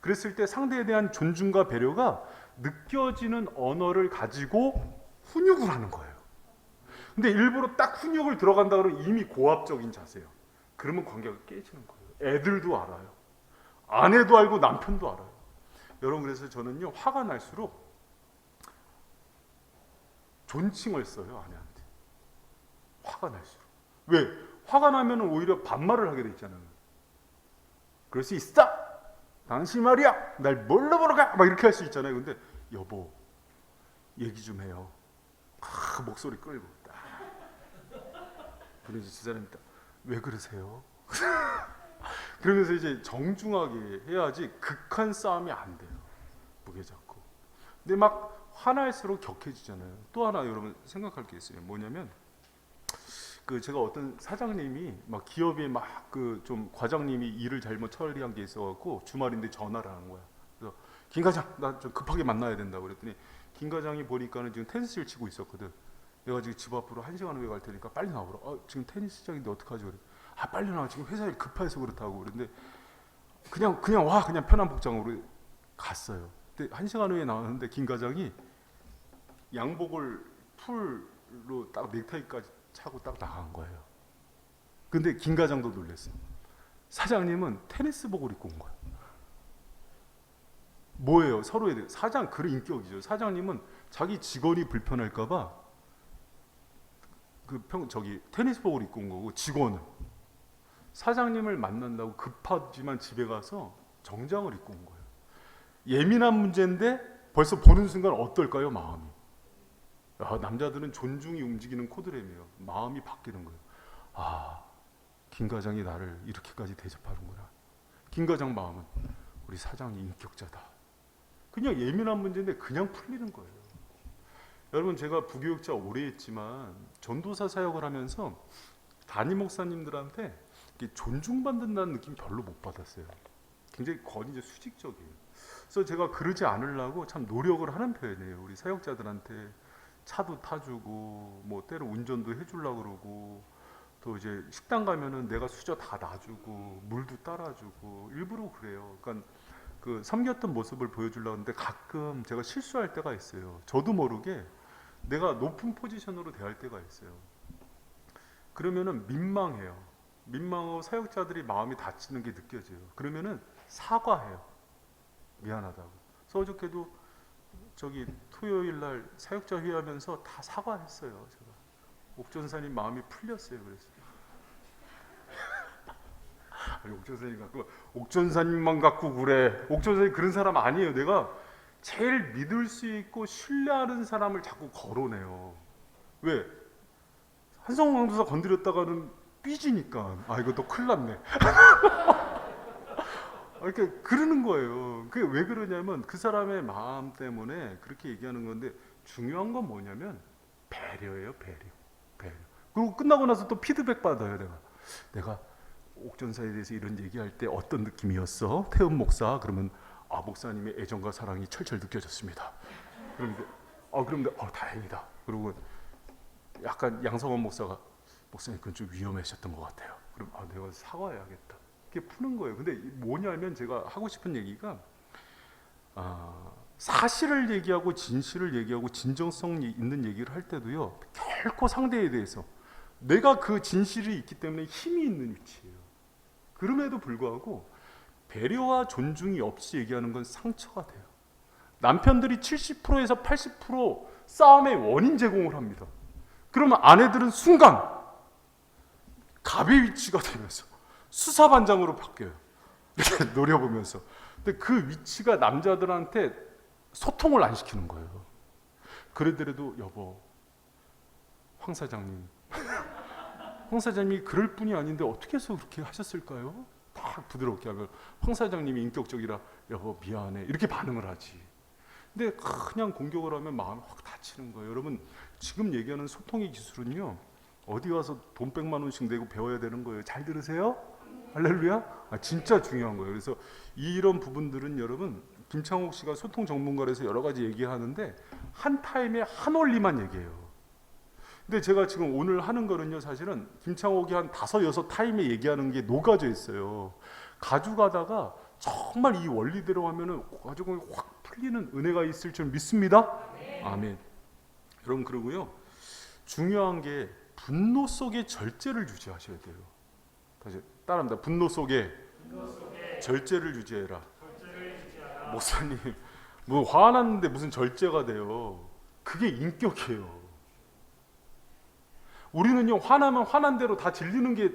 그랬을 때 상대에 대한 존중과 배려가 느껴지는 언어를 가지고 훈육을 하는 거예요. 근데 일부러 딱 훈육을 들어간다 그러면 이미 고압적인 자세예요. 그러면 관계가 깨지는 거예요. 애들도 알아요. 아내도 알고 남편도 알아요. 여러분, 그래서 저는요, 화가 날수록 존칭을 써요, 아내한테. 화가 날수록. 왜? 화가 나면 오히려 반말을 하게 돼 있잖아요. 그럴 수 있어! 당신 말이야! 날 뭘로 보러 가! 막 이렇게 할 수 있잖아요. 근데 여보, 얘기 좀 해요. 목소리 끌고 딱. 그래서 그 사람이 딱, 왜 그러세요? 그러면서 이제 정중하게 해야지 극한 싸움이 안 돼요. 무게 잡고. 근데 막 화날수록 격해지잖아요. 또 하나 여러분 생각할 게 있어요. 뭐냐면 제가 어떤 사장님이 막 기업에 막 좀 과장님이 일을 잘못 처리한 게 있어갖고 주말인데 전화를 하는 거야. 그래서 김 과장 나 좀 급하게 만나야 된다고 그랬더니 김 과장이 보니까는 지금 테니스를 치고 있었거든. 내가 지금 집 앞으로 1시간 후에 갈 테니까 빨리 나오라. 지금 테니스장인데 어떡하지? 그래. 빨리 나와. 지금 회사에 급해서 그렇다고 그랬는데 그냥 와. 그냥 편한 복장으로 갔어요. 근데 1시간 후에 나왔는데 김 과장이 양복을 풀로 딱 넥타이까지 차고 딱 나간 거예요. 근데 김 과장도 놀랐어. 사장님은 테니스복을 입고 온 거야. 뭐예요? 서로에 대해 사장 그런 인격이죠. 사장님은 자기 직원이 불편할까봐 테니스복을 입고 온 거고, 직원은 사장님을 만난다고 급하지만 집에 가서 정장을 입고 온 거예요. 예민한 문제인데 벌써 보는 순간 어떨까요? 마음이. 남자들은 존중이 움직이는 코드램이에요. 마음이 바뀌는 거예요. 김 과장이 나를 이렇게까지 대접하는구나. 김 과장 마음은 우리 사장이 인격자다. 그냥 예민한 문제인데 그냥 풀리는 거예요. 여러분, 제가 부교육자 오래 했지만 전도사 사역을 하면서 담임 목사님들한테 존중받는다는 느낌 별로 못 받았어요. 굉장히 이제 수직적이에요. 그래서 제가 그러지 않으려고 참 노력을 하는 편이에요. 우리 사역자들한테 차도 타주고, 뭐 때로 운전도 해주려고 그러고, 또 이제 식당 가면은 내가 수저 다 놔주고, 물도 따라주고, 일부러 그래요. 그러니까 그 섬겼던 모습을 보여주려고 하는데 가끔 제가 실수할 때가 있어요. 저도 모르게 내가 높은 포지션으로 대할 때가 있어요. 그러면은 민망해요. 민망하고 사역자들이 마음이 다치는 게 느껴져요. 그러면은 사과해요. 미안하다고. 그래서 어저께도 토요일 날 사역자 회의하면서 다 사과했어요. 제가 옥전사님 마음이 풀렸어요. 그래서 옥전사님 갖고 옥전사님만 갖고 그래. 옥전사님 그런 사람 아니에요. 내가 제일 믿을 수 있고 신뢰하는 사람을 자꾸 거론해요. 왜? 한성호 강도사 건드렸다가는 삐지니까 이거 또 큰일 났네. 이렇게 그러는 거예요. 그게 왜 그러냐면 그 사람의 마음 때문에 그렇게 얘기하는 건데, 중요한 건 뭐냐면 배려예요. 배려. 그리고 끝나고 나서 또 피드백 받아요. 내가 옥전사에 대해서 이런 얘기할 때 어떤 느낌이었어? 태은 목사. 그러면 목사님의 애정과 사랑이 철철 느껴졌습니다. 그런데 다행이다. 그리고 약간 양성원 목사가 목사님 그건 좀 위험하셨던 것 같아요. 그럼 내가 사과해야겠다. 이렇게 푸는 거예요. 근데 뭐냐면 제가 하고 싶은 얘기가 사실을 얘기하고 진실을 얘기하고 진정성 있는 얘기를 할 때도요, 결코 상대에 대해서 내가 그 진실이 있기 때문에 힘이 있는 위치예요. 그럼에도 불구하고 배려와 존중이 없이 얘기하는 건 상처가 돼요. 남편들이 70%에서 80% 싸움의 원인 제공을 합니다. 그러면 아내들은 순간 갑의 위치가 되면서 수사반장으로 바뀌어요. 이렇게 노려보면서. 근데 그 위치가 남자들한테 소통을 안 시키는 거예요. 그러더라도 여보, 황 사장님 황 사장님이 그럴 뿐이 아닌데 어떻게 해서 그렇게 하셨을까요? 딱 부드럽게 하면 황 사장님이 인격적이라 여보 미안해 이렇게 반응을 하지. 근데 그냥 공격을 하면 마음이 확 다치는 거예요. 여러분, 지금 얘기하는 소통의 기술은요, 어디 가서 돈 100만 원씩 내고 배워야 되는 거예요. 잘 들으세요? 할렐루야? 진짜 중요한 거예요. 그래서 이런 부분들은 여러분, 김창옥 씨가 소통 전문가라서 여러 가지 얘기하는데 한 타임에 한 원리만 얘기해요. 근데 제가 지금 오늘 하는 거는요, 사실은 김창옥이 한 5, 6타임에 얘기하는 게 녹아져 있어요. 가져가다가 정말 이 원리대로 하면은 가지고 확 풀리는 은혜가 있을 줄 믿습니다. 아멘. 여러분, 그러고요, 중요한 게 분노 속에 절제를 유지하셔야 돼요. 다시 따라합니다. 분노 속에 절제를 유지해라. 목사님, 뭐 화났는데 무슨 절제가 돼요? 그게 인격이에요. 우리는요, 화나면 화난 대로 다 질리는 게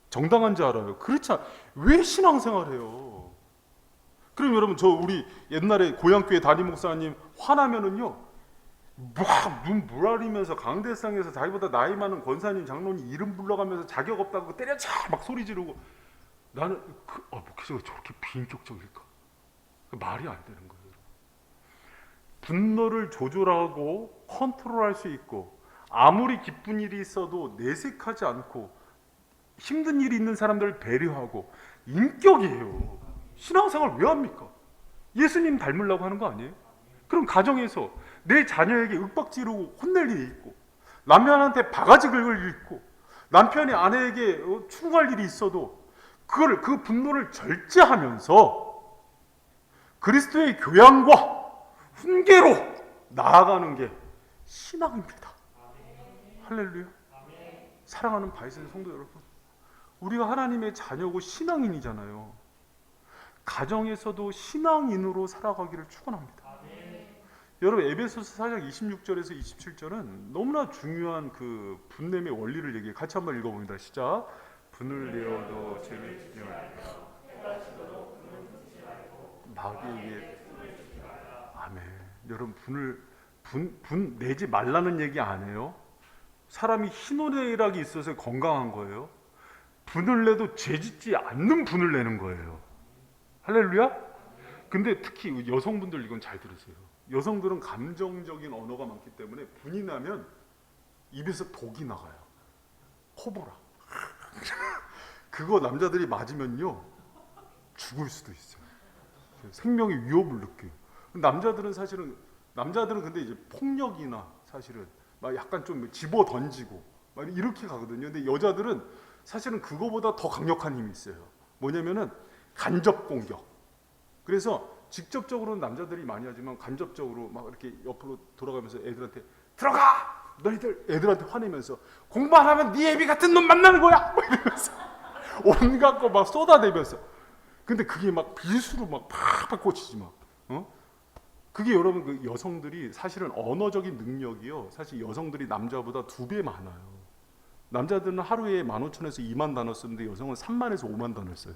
정당한 줄 알아요. 그렇지 왜 신앙생활해요? 그럼 여러분, 우리 옛날에 고향교회 담임 목사님 화나면은요, 막 눈 부라리면서 강대상에서 자기보다 나이 많은 권사님 장로님 이름 불러가면서 자격 없다고 때려쳐 막 소리 지르고, 나는 목회자가 저렇게 비인격적일까? 말이 안 되는 거예요. 분노를 조절하고 컨트롤할 수 있고, 아무리 기쁜 일이 있어도 내색하지 않고, 힘든 일이 있는 사람들을 배려하고, 인격이에요. 신앙생활 왜 합니까? 예수님 닮으려고 하는 거 아니에요? 그럼 가정에서 내 자녀에게 윽박지르고 혼낼 일이 있고, 남편한테 바가지 긁을 일이 있고, 남편이 아내에게 충고할 일이 있어도 그 분노를 절제하면서 그리스도의 교양과 훈계로 나아가는 게 신앙입니다. 할렐루야. 사랑하는 바이슨 성도 여러분, 우리가 하나님의 자녀고 신앙인이잖아요. 가정에서도 신앙인으로 살아가기를 축원합니다. 여러분, 에베소서 4장 26절에서 27절은 너무나 중요한 그 분냄의 원리를 얘기해요. 같이 한번 읽어봅니다. 시작. 분을 내어도 죄를 짓지 말고 마귀에게. 아멘. 여러분, 분 내지 말라는 얘기 안 해요. 사람이 희노애락이 있어서 건강한 거예요. 분을 내도 죄 짓지 않는 분을 내는 거예요. 할렐루야. 근데 특히 여성분들 이건 잘 들으세요. 여성들은 감정적인 언어가 많기 때문에 분이 나면 입에서 독이 나가요. 코보라. 그거 남자들이 맞으면요 죽을 수도 있어요. 생명의 위협을 느껴요. 남자들은 근데 이제 폭력이나 사실은 막 약간 좀 집어 던지고 막 이렇게 가거든요. 근데 여자들은 사실은 그거보다 더 강력한 힘이 있어요. 뭐냐면은 간접 공격. 그래서 직접적으로는 남자들이 많이 하지만 간접적으로 막 이렇게 옆으로 돌아가면서 애들한테 들어가! 너희들 애들한테 화내면서 공부 안 하면 네 애비 같은 놈 만나는 거야! 막 이러면서 온갖 거 막 쏟아내면서. 근데 그게 막 비수로 막 팍팍 꽂히지 막. 그게 여러분 그 여성들이 사실은 언어적인 능력이요. 사실 여성들이 남자보다 2배 많아요. 남자들은 하루에 15,000에서 2만 단어 쓰는데 여성은 3만에서 5만 단어를 써요.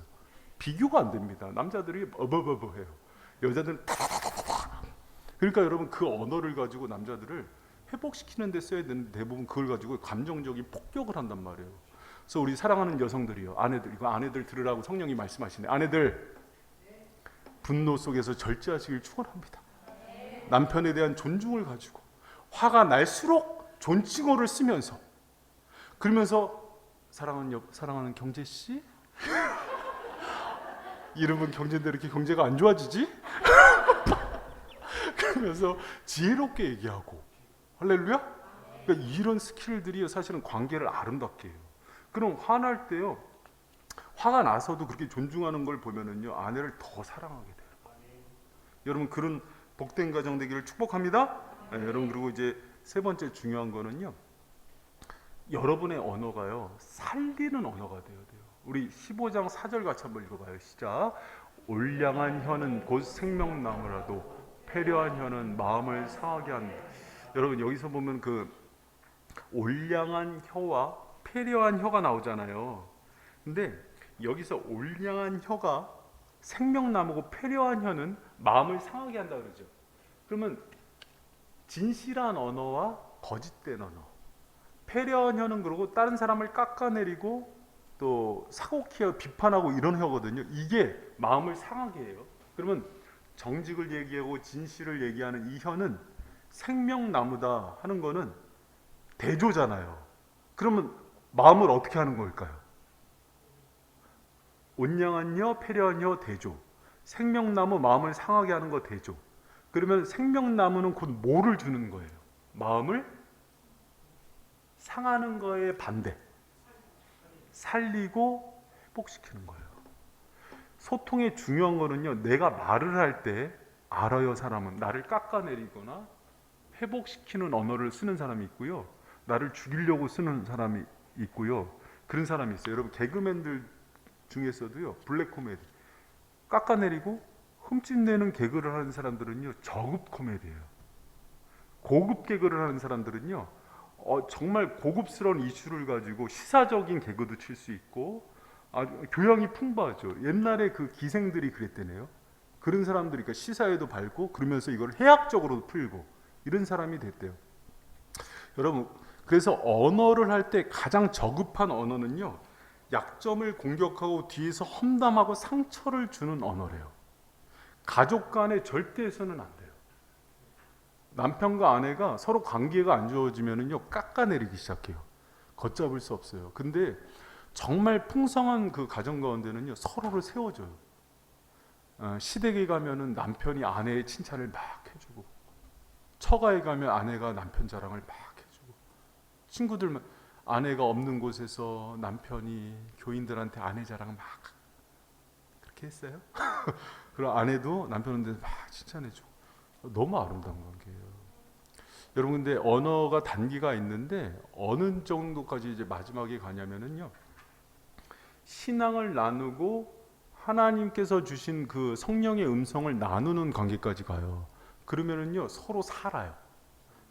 비교가 안 됩니다. 남자들이 어버버버 해요. 여자들은 타타타타타. 그러니까 여러분 그 언어를 가지고 남자들을 회복시키는 데 써야 되는데 대부분 그걸 가지고 감정적인 폭격을 한단 말이에요. 그래서 우리 사랑하는 여성들이요. 아내들, 이거 아내들 들으라고 성령이 말씀하시네. 아내들, 분노 속에서 절제하시길 축원합니다. 남편에 대한 존중을 가지고 화가 날수록 존칭어를 쓰면서 그러면서 사랑하는 경재 씨? 이름은 경제인데 이렇게 경제가 안 좋아지지? 그러면서 지혜롭게 얘기하고. 할렐루야? 그러니까 이런 스킬들이 사실은 관계를 아름답게 해요. 그럼 화날 때요, 화가 나서도 그렇게 존중하는 걸 보면은요 아내를 더 사랑하게 돼요. 여러분 그런 복된 가정 되기를 축복합니다. 네, 여러분 그리고 이제 세 번째 중요한 거는요, 여러분의 언어가요 살리는 언어가 되어야 돼요. 우리 15장 4절 같이 한번 읽어봐요. 시작. 올량한 혀는 곧 생명나무라도 패려한 혀는 마음을 상하게 한다. 여러분 여기서 보면 그 올량한 혀와 패려한 혀가 나오잖아요. 근데 여기서 올량한 혀가 생명나무고 패려한 혀는 마음을 상하게 한다 그러죠. 그러면 진실한 언어와 거짓된 언어, 패려한 혀는 그러고 다른 사람을 깎아내리고 또 사고키어 비판하고 이런 혀거든요. 이게 마음을 상하게 해요. 그러면 정직을 얘기하고 진실을 얘기하는 이 혀는 생명나무다 하는 거는 대조잖아요. 그러면 마음을 어떻게 하는 걸까요? 온양한 혀, 패려한 혀, 대조. 생명나무 마음을 상하게 하는 거 대조. 그러면 생명나무는 곧 뭐를 주는 거예요? 마음을 상하는 거에 반대. 살리고 회복시키는 거예요. 소통의 중요한 거는요, 내가 말을 할 때 알아요. 사람은 나를 깎아내리거나 회복시키는 언어를 쓰는 사람이 있고요, 나를 죽이려고 쓰는 사람이 있고요. 그런 사람이 있어요. 여러분 개그맨들 중에서도요, 블랙 코미디 깎아내리고 흠집내는 개그를 하는 사람들은요 저급 코미디예요. 고급 개그를 하는 사람들은요 정말 고급스러운 이슈를 가지고 시사적인 개그도 칠 수 있고 아주 교양이 풍부하죠. 옛날에 그 기생들이 그랬대네요. 그런 사람들이 그러니까 시사에도 밝고 그러면서 이걸 해학적으로 풀고 이런 사람이 됐대요. 여러분 그래서 언어를 할 때 가장 저급한 언어는요, 약점을 공격하고 뒤에서 험담하고 상처를 주는 언어래요. 가족 간에 절대 해서는 안 돼요. 남편과 아내가 서로 관계가 안 좋아지면은요 깎아내리기 시작해요. 걷잡을 수 없어요. 근데 정말 풍성한 그 가정 가운데는요 서로를 세워줘요. 시댁에 가면은 남편이 아내의 칭찬을 막 해주고, 처가에 가면 아내가 남편 자랑을 막 해주고, 친구들 아내가 없는 곳에서 남편이 교인들한테 아내 자랑 막 그렇게 했어요. 그럼 아내도 남편한테 막 칭찬해주고, 너무 아름다운 관계예요. 여러분, 근데 언어가 단계가 있는데 어느 정도까지 이제 마지막에 가냐면은요, 신앙을 나누고 하나님께서 주신 그 성령의 음성을 나누는 관계까지 가요. 그러면은요, 서로 살아요.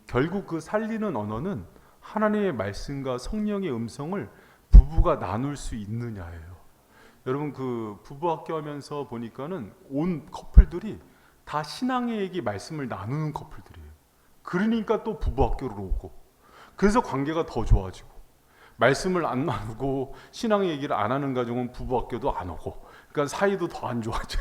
결국 그 살리는 언어는 하나님의 말씀과 성령의 음성을 부부가 나눌 수 있느냐예요. 여러분, 그 부부 학교 하면서 보니까는 온 커플들이 다 신앙의 얘기 말씀을 나누는 커플들이에요. 그러니까 또 부부 학교로 오고, 그래서 관계가 더 좋아지고, 말씀을 안 나누고 신앙의 얘기를 안 하는 가정은 부부 학교도 안 오고, 그러니까 사이도 더 안 좋아져.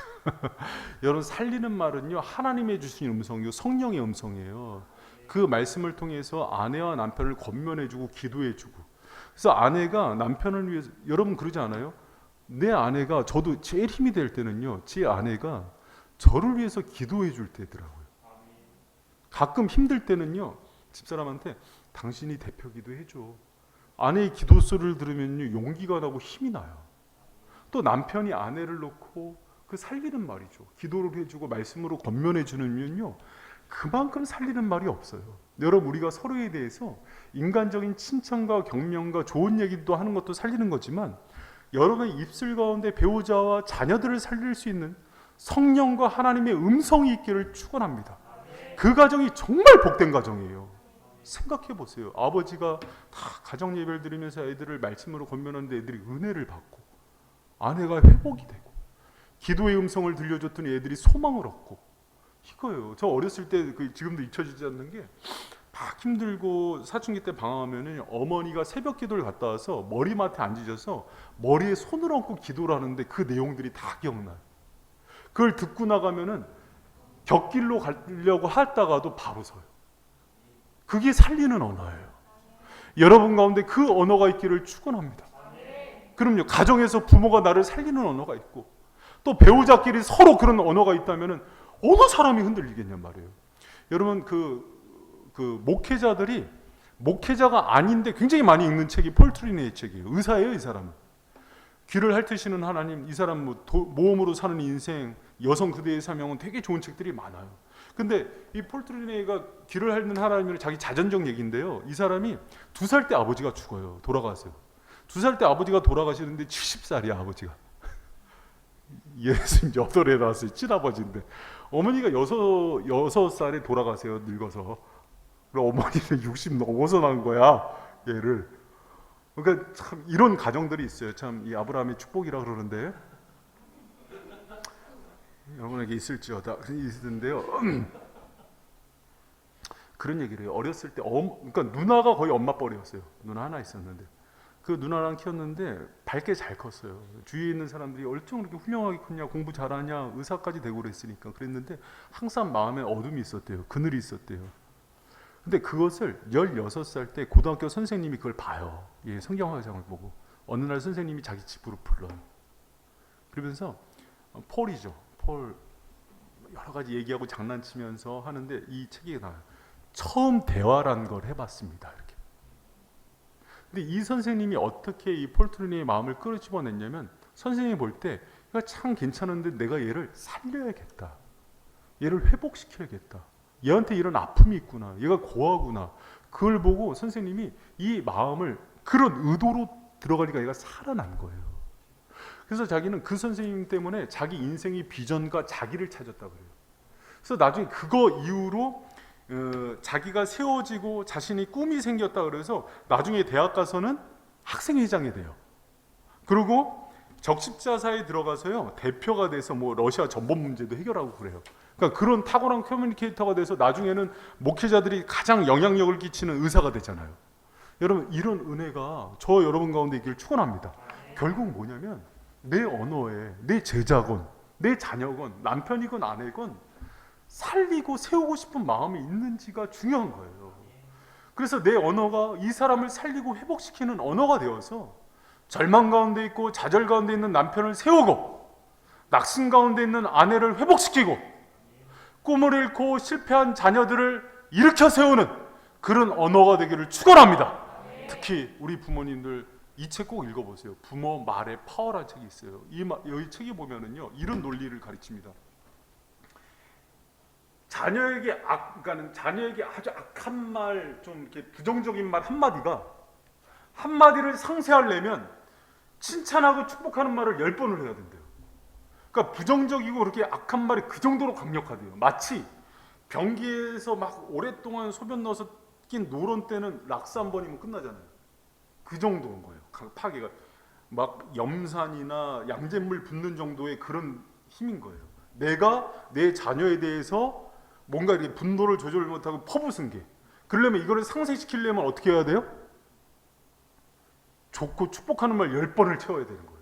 여러분, 살리는 말은요, 하나님의 주신 음성이요, 성령의 음성이에요. 그 말씀을 통해서 아내와 남편을 권면해주고 기도해주고. 그래서 아내가 남편을 위해서, 여러분 그러지 않아요? 내 아내가, 저도 제일 힘이 될 때는요, 제 아내가 저를 위해서 기도해줄 때더라고요. 가끔 힘들 때는요, 집사람한테 당신이 대표 기도해줘. 아내의 기도 소리를 들으면요, 용기가 나고 힘이 나요. 또 남편이 아내를 놓고 그 살리는 말이죠. 기도를 해주고 말씀으로 권면해 주면요, 그만큼 살리는 말이 없어요. 여러분, 우리가 서로에 대해서 인간적인 칭찬과 격려과 좋은 얘기도 하는 것도 살리는 거지만, 여러분의 입술 가운데 배우자와 자녀들을 살릴 수 있는 성령과 하나님의 음성이 있기를 축원합니다. 그 가정이 정말 복된 가정이에요. 생각해 보세요. 아버지가 다 가정 예배를 드리면서 애들을 말씀으로 권면하는데 애들이 은혜를 받고, 아내가 회복이 되고, 기도의 음성을 들려줬더니 애들이 소망을 얻고, 이거예요. 저 어렸을 때 지금도 잊혀지지 않는 게, 막 힘들고 사춘기 때 방황하면은 어머니가 새벽 기도를 갔다 와서 머리맡에 앉으셔서 머리에 손을 얹고 기도를 하는데 그 내용들이 다 기억나요. 그걸 듣고 나가면은 곁길로 가려고 하다가도 바로 서요. 그게 살리는 언어예요. 여러분 가운데 그 언어가 있기를 축원합니다. 그럼요, 가정에서 부모가 나를 살리는 언어가 있고, 또 배우자끼리 서로 그런 언어가 있다면은 어느 사람이 흔들리겠냔 말이에요. 여러분, 목회자들이 목회자가 아닌데 굉장히 많이 읽는 책이 폴 트리네의 책이에요. 의사예요, 이 사람은. 귀를 핥으시는 하나님, 이 사람 모험으로 사는 인생, 여성 그대의 사명은 되게 좋은 책들이 많아요. 근데 이 폴 트리네가 귀를 핥는 하나님은 자기 자전적 얘기인데요. 이 사람이 2살 때 아버지가 죽어요. 돌아가세요. 2살 때 아버지가 돌아가시는데 70살이야, 아버지가. 68에 나왔어요. 친아버지인데. 어머니가 6살에 돌아가세요, 늙어서. 그리고 어머니는 60 넘어서 난 거야, 얘를. 그러니까 참 이런 가정들이 있어요. 참 이 아브라함의 축복이라 그러는데, 여러분에게 있을지어다 있는데요. 그런 얘기를 해요. 어렸을 때 그러니까 누나가 거의 엄마 뻘이었어요. 누나 하나 있었는데, 그 누나랑 키웠는데 밝게 잘 컸어요. 주위에 있는 사람들이 얼마나 그렇게 훌륭하게 컸냐, 공부 잘하냐, 의사까지 되고 그랬으니까. 그랬는데 항상 마음에 어둠이 있었대요. 그늘이 있었대요. 근데 그것을 16살 때 고등학교 선생님이 그걸 봐요. 예, 성경화장을 보고. 어느 날 선생님이 자기 집으로 불러요. 그러면서 폴이죠. 폴 여러 가지 얘기하고 장난치면서 하는데 이 책이 나와요. 처음 대화란 걸 해봤습니다. 이렇게. 근데 이 선생님이 어떻게 이 폴 트리니의 마음을 끌어집어냈냐면, 선생님이 볼 때 이거 참 괜찮은데 내가 얘를 살려야겠다. 얘를 회복시켜야겠다. 얘한테 이런 아픔이 있구나. 얘가 고아구나. 그걸 보고 선생님이 이 마음을 그런 의도로 들어가니까 얘가 살아난 거예요. 그래서 자기는 그 선생님 때문에 자기 인생의 비전과 자기를 찾았다 그래요. 그래서 나중에 그거 이후로 자기가 세워지고 자신이 꿈이 생겼다 그래서 나중에 대학 가서는 학생회장이 돼요. 그리고 적십자사에 들어가서요, 대표가 돼서 뭐 러시아 전범 문제도 해결하고 그래요. 그러니까 그런 탁월한 커뮤니케이터가 돼서 나중에는 목회자들이 가장 영향력을 끼치는 의사가 되잖아요. 여러분, 이런 은혜가 저 여러분 가운데 있기를 축원합니다. 결국 뭐냐면, 내 언어에 내 제자건 내 자녀건 남편이건 아내건 살리고 세우고 싶은 마음이 있는지가 중요한 거예요. 그래서 내 언어가 이 사람을 살리고 회복시키는 언어가 되어서 절망 가운데 있고 좌절 가운데 있는 남편을 세우고, 낙심 가운데 있는 아내를 회복시키고 꿈을 잃고 실패한 자녀들을 일으켜 세우는 그런 언어가 되기를 축원합니다. 특히 우리 부모님들 이 책 꼭 읽어보세요. 부모 말의 파워라는 책이 있어요. 이 책에 보면은요 이런 논리를 가르칩니다. 그러니까는 자녀에게 아주 악한 말, 좀 이렇게 부정적인 말 한마디를 상쇄하려면 칭찬하고 축복하는 말을 10번을 해야 된대요. 그러니까 부정적이고 그렇게 악한 말이 그 정도로 강력하대요. 마치 변기에서 막 오랫동안 소변 넣어서 낀 노런 때는 락스 한 번이면 끝나잖아요. 그 정도인 거예요. 파괴가 막 염산이나 양잿물 붓는 정도의 그런 힘인 거예요. 내가 내 자녀에 대해서 뭔가 이렇게 분노를 조절 못하고 퍼부은 게, 그러려면 이거를 상쇄시키려면 어떻게 해야 돼요? 좋고 축복하는 말 10번을 채워야 되는 거예요.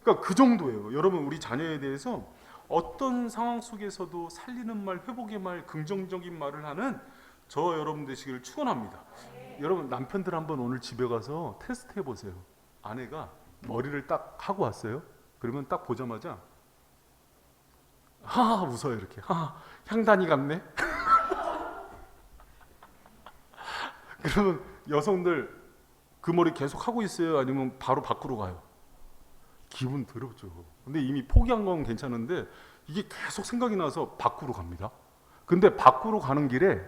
그러니까 그 정도예요. 여러분, 우리 자녀에 대해서 어떤 상황 속에서도 살리는 말, 회복의 말, 긍정적인 말을 하는 저 여러분 되시기를 축원합니다. 여러분, 남편들 한번 오늘 집에 가서 테스트 해보세요. 아내가 머리를 딱 하고 왔어요. 그러면 딱 보자마자 하하 웃어요. 이렇게 하하, 향단이 같네. 그러면 여성들 그 머리 계속 하고 있어요? 아니면 바로 밖으로 가요? 기분 더럽죠. 근데 이미 포기한 건 괜찮은데 이게 계속 생각이 나서 밖으로 갑니다. 근데 밖으로 가는 길에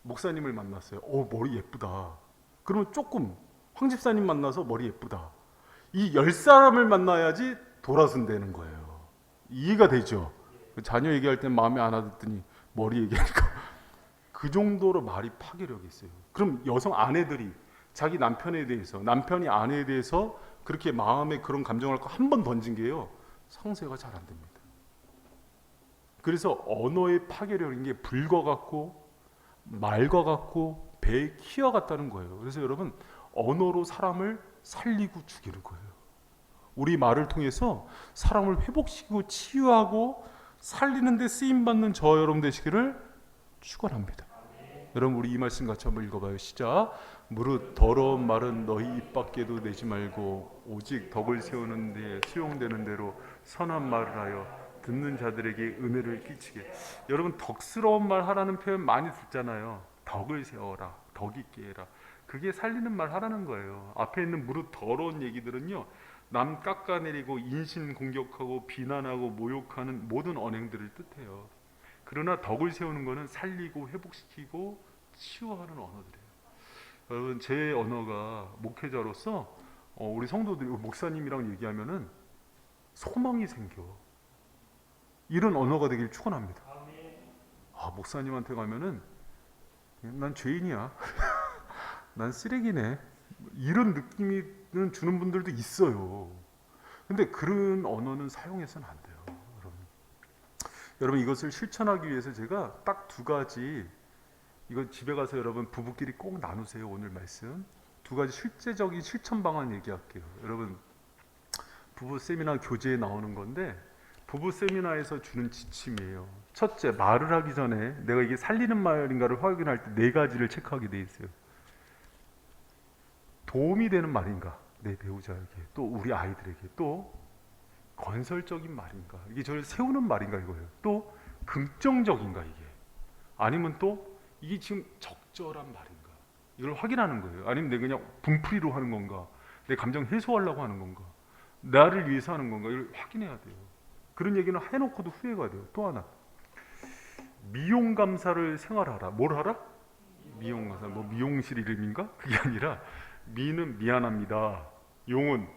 목사님을 만났어요. 머리 예쁘다. 그러면 조금 황 집사님 만나서 머리 예쁘다. 이 10사람을 만나야지 돌아선다는 거예요. 이해가 되죠? 자녀 얘기할 땐 마음에 안 와듣더니 머리 얘기하니까 그 정도로 말이 파괴력이 있어요. 그럼 여성 아내들이 자기 남편에 대해서, 남편이 아내에 대해서 그렇게 마음에 그런 감정을 갖고 한 번 던진 게요, 상쇄가 잘 안 됩니다. 그래서 언어의 파괴력인 게 불과 같고 말과 같고 배의 키와 같다는 거예요. 그래서 여러분, 언어로 사람을 살리고 죽이는 거예요. 우리 말을 통해서 사람을 회복시키고 치유하고 살리는 데 쓰임받는 저 여러분 되시기를 축원합니다. 여러분, 우리 이 말씀 같이 한번 읽어봐요. 시작. 무릇 더러운 말은 너희 입 밖에도 내지 말고 오직 덕을 세우는 데 수용되는 대로 선한 말을 하여 듣는 자들에게 은혜를 끼치게. 여러분, 덕스러운 말 하라는 표현 많이 듣잖아요. 덕을 세워라, 덕 있게 해라. 그게 살리는 말 하라는 거예요. 앞에 있는 무릇 더러운 얘기들은요, 남 깎아내리고 인신 공격하고 비난하고 모욕하는 모든 언행들을 뜻해요. 그러나 덕을 세우는 것은 살리고 회복시키고 치유하는 언어들이에요. 여러분, 제 언어가 목회자로서 우리 성도들이 목사님이랑 얘기하면은 소망이 생겨. 이런 언어가 되길 축원합니다. 목사님한테 가면은 난 죄인이야. 난 쓰레기네. 이런 느낌이 주는 분들도 있어요. 근데 그런 언어는 사용해서는 안 돼요. 여러분, 이것을 실천하기 위해서 제가 딱 2가지, 이거 집에 가서 여러분 부부끼리 꼭 나누세요. 오늘 말씀 2가지 실제적인 실천 방안 얘기할게요. 여러분, 부부 세미나 교재에 나오는 건데 부부 세미나에서 주는 지침이에요. 첫째, 말을 하기 전에 내가 이게 살리는 말인가를 확인할 때 4가지를 체크하게 돼 있어요. 도움이 되는 말인가, 내 배우자에게, 또 우리 아이들에게, 또 건설적인 말인가, 이게 저를 세우는 말인가 이거예요. 또 긍정적인가 이게, 아니면 또 이게 지금 적절한 말인가, 이걸 확인하는 거예요. 아니면 내가 그냥 분풀이로 하는 건가, 내 감정 해소하려고 하는 건가, 나를 위해서 하는 건가, 이걸 확인해야 돼요. 그런 얘기는 해놓고도 후회가 돼요. 또 하나, 미용 감사를 생활하라. 뭘 하라? 미용 감사. 뭐 미용실 이름인가? 그게 아니라, 미는 미안합니다, 용은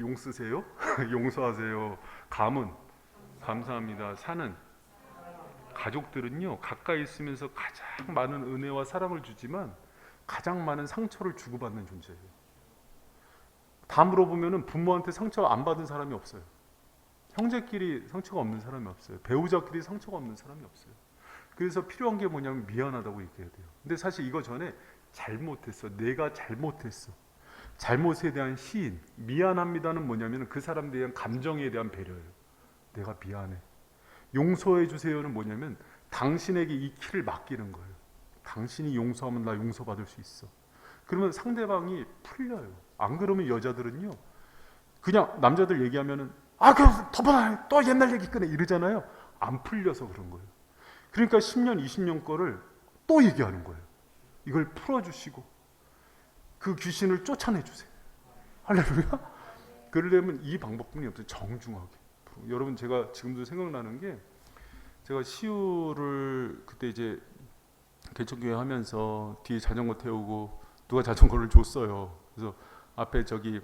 용 쓰세요? 용서하세요. 감은 감사합니다. 사는 가족들은요, 가까이 있으면서 가장 많은 은혜와 사랑을 주지만 가장 많은 상처를 주고받는 존재예요. 다 물어보면은 부모한테 상처 안 받은 사람이 없어요. 형제끼리 상처가 없는 사람이 없어요. 배우자끼리 상처가 없는 사람이 없어요. 그래서 필요한 게 뭐냐면 미안하다고 얘기해야 돼요. 근데 사실 이거 전에 잘못했어, 내가 잘못했어, 잘못에 대한 시인, 미안합니다는 뭐냐면 그 사람에 대한 감정에 대한 배려예요. 내가 미안해. 용서해 주세요는 뭐냐면 당신에게 이 키를 맡기는 거예요. 당신이 용서하면 나 용서받을 수 있어. 그러면 상대방이 풀려요. 안 그러면 여자들은요, 그냥 남자들 얘기하면은 그럼 덮어놔 또 옛날 얘기 꺼내 이러잖아요. 안 풀려서 그런 거예요. 그러니까 10년 20년 거를 또 얘기하는 거예요. 이걸 풀어주시고 그 귀신을 쫓아내주세요. 할렐루야. 그러려면 이 방법뿐이 없어요. 정중하게. 여러분 제가 지금도 생각나는 게 제가 시우를 그때 이제 개척교회 하면서 뒤에 자전거 태우고 누가 자전거를 줬어요. 그래서 앞에 저기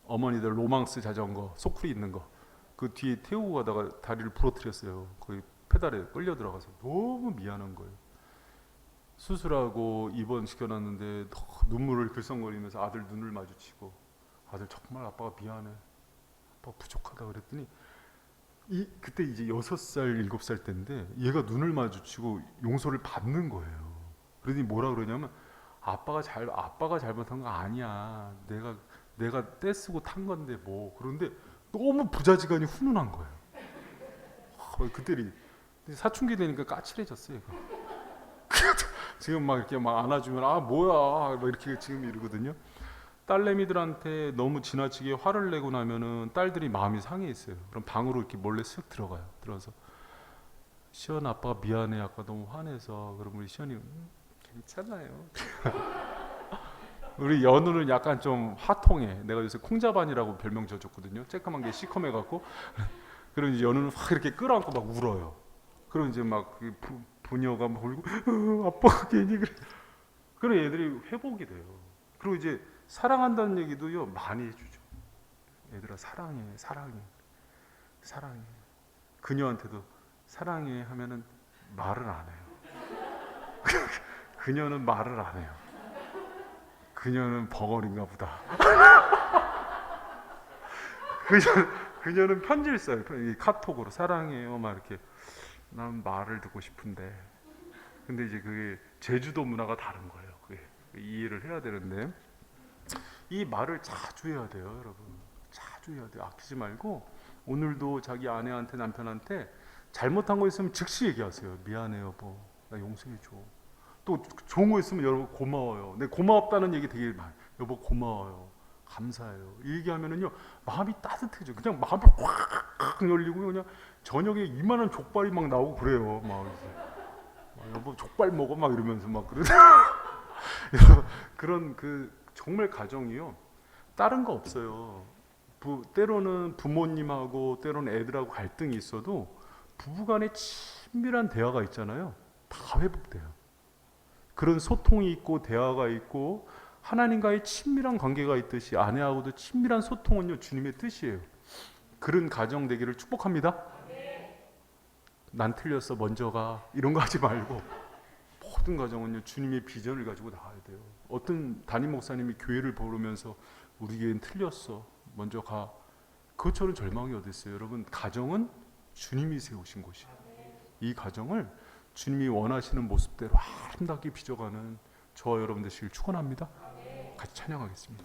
어머니들 로망스 자전거 소쿠리 있는 거 그 뒤에 태우고 가다가 다리를 부러뜨렸어요. 거의 페달에 끌려 들어가서 너무 미안한 거예요. 수술하고 입원시켜놨는데 눈물을 글썽거리면서 아들 눈을 마주치고 아들 정말 아빠가 미안해. 아빠가 부족하다 그랬더니 그때 이제 6살 7살 때인데 얘가 눈을 마주치고 용서를 받는 거예요. 그러더니 뭐라 그러냐면 아빠가 잘못한 거 아니야. 내가 떼쓰고 탄 건데 뭐. 그런데 너무 부자지간이 훈훈한 거예요. 그때 사춘기 되니까 까칠해졌어요. 얘가. 지금 막 이렇게 막 안아주면 뭐야 막 이렇게 지금 이러거든요. 딸내미들한테 너무 지나치게 화를 내고 나면은 딸들이 마음이 상해 있어요. 그럼 방으로 이렇게 몰래 쓱 들어가요. 들어서 시연 아빠가 미안해. 아까 너무 화내서. 그럼 우리 시연이 괜찮아요. 우리 연우는 약간 좀 화통해. 내가 요새 콩자반이라고 별명 져줬거든요. 쬐까만 게 시커매갖고. 그럼 이제 연우는 확 이렇게 끌어안고 막 울어요. 그럼 이제 막 부녀가 막 울고 아빠가 괜히 그래. 그런 애들이 회복이 돼요. 그리고 이제 사랑한다는 얘기도요 많이 해주죠. 얘들아 사랑해. 그녀한테도 사랑해 하면은 말을 안 해요. 그녀는 말을 안 해요. 그녀는 벙어리인가 보다. 그녀는 편지를 써요. 카톡으로 사랑해요 막 이렇게. 난 말을 듣고 싶은데. 근데 이제 그게 제주도 문화가 다른 거예요. 그게 이해를 해야 되는데 이 말을 자주 해야 돼요, 여러분. 자주 해야 돼요. 아끼지 말고 오늘도 자기 아내한테 남편한테 잘못한 거 있으면 즉시 얘기하세요. 미안해 여보, 나 용서해줘. 또 좋은 거 있으면 여러분 고마워요. 내 고맙다는 얘기 되게 많아요. 여보 고마워요. 감사해요. 이 얘기하면은요 마음이 따뜻해져. 그냥 마음이 확 열리고 그냥 저녁에 이만한 족발이 막 나오고 그래요. 막 여보 족발 먹어 막 이러면서 막 그러죠. 그런 정말 가정이요. 다른 거 없어요. 때로는 부모님하고 때로는 애들하고 갈등이 있어도 부부간에 친밀한 대화가 있잖아요. 다 회복돼요. 그런 소통이 있고 대화가 있고 하나님과의 친밀한 관계가 있듯이 아내하고도 친밀한 소통은요 주님의 뜻이에요. 그런 가정 되기를 축복합니다. 난 틀렸어 먼저 가 이런 거 하지 말고 모든 가정은요 주님의 비전을 가지고 나가야 돼요. 어떤 담임 목사님이 교회를 보면서 우리 교회는 틀렸어 먼저 가. 그것처럼 절망이 어디 있어요. 여러분 가정은 주님이 세우신 곳이에요. 이 가정을 주님이 원하시는 모습대로 아름답게 빚어가는 저와 여러분 되시길 축원합니다. 같이 찬양하겠습니다.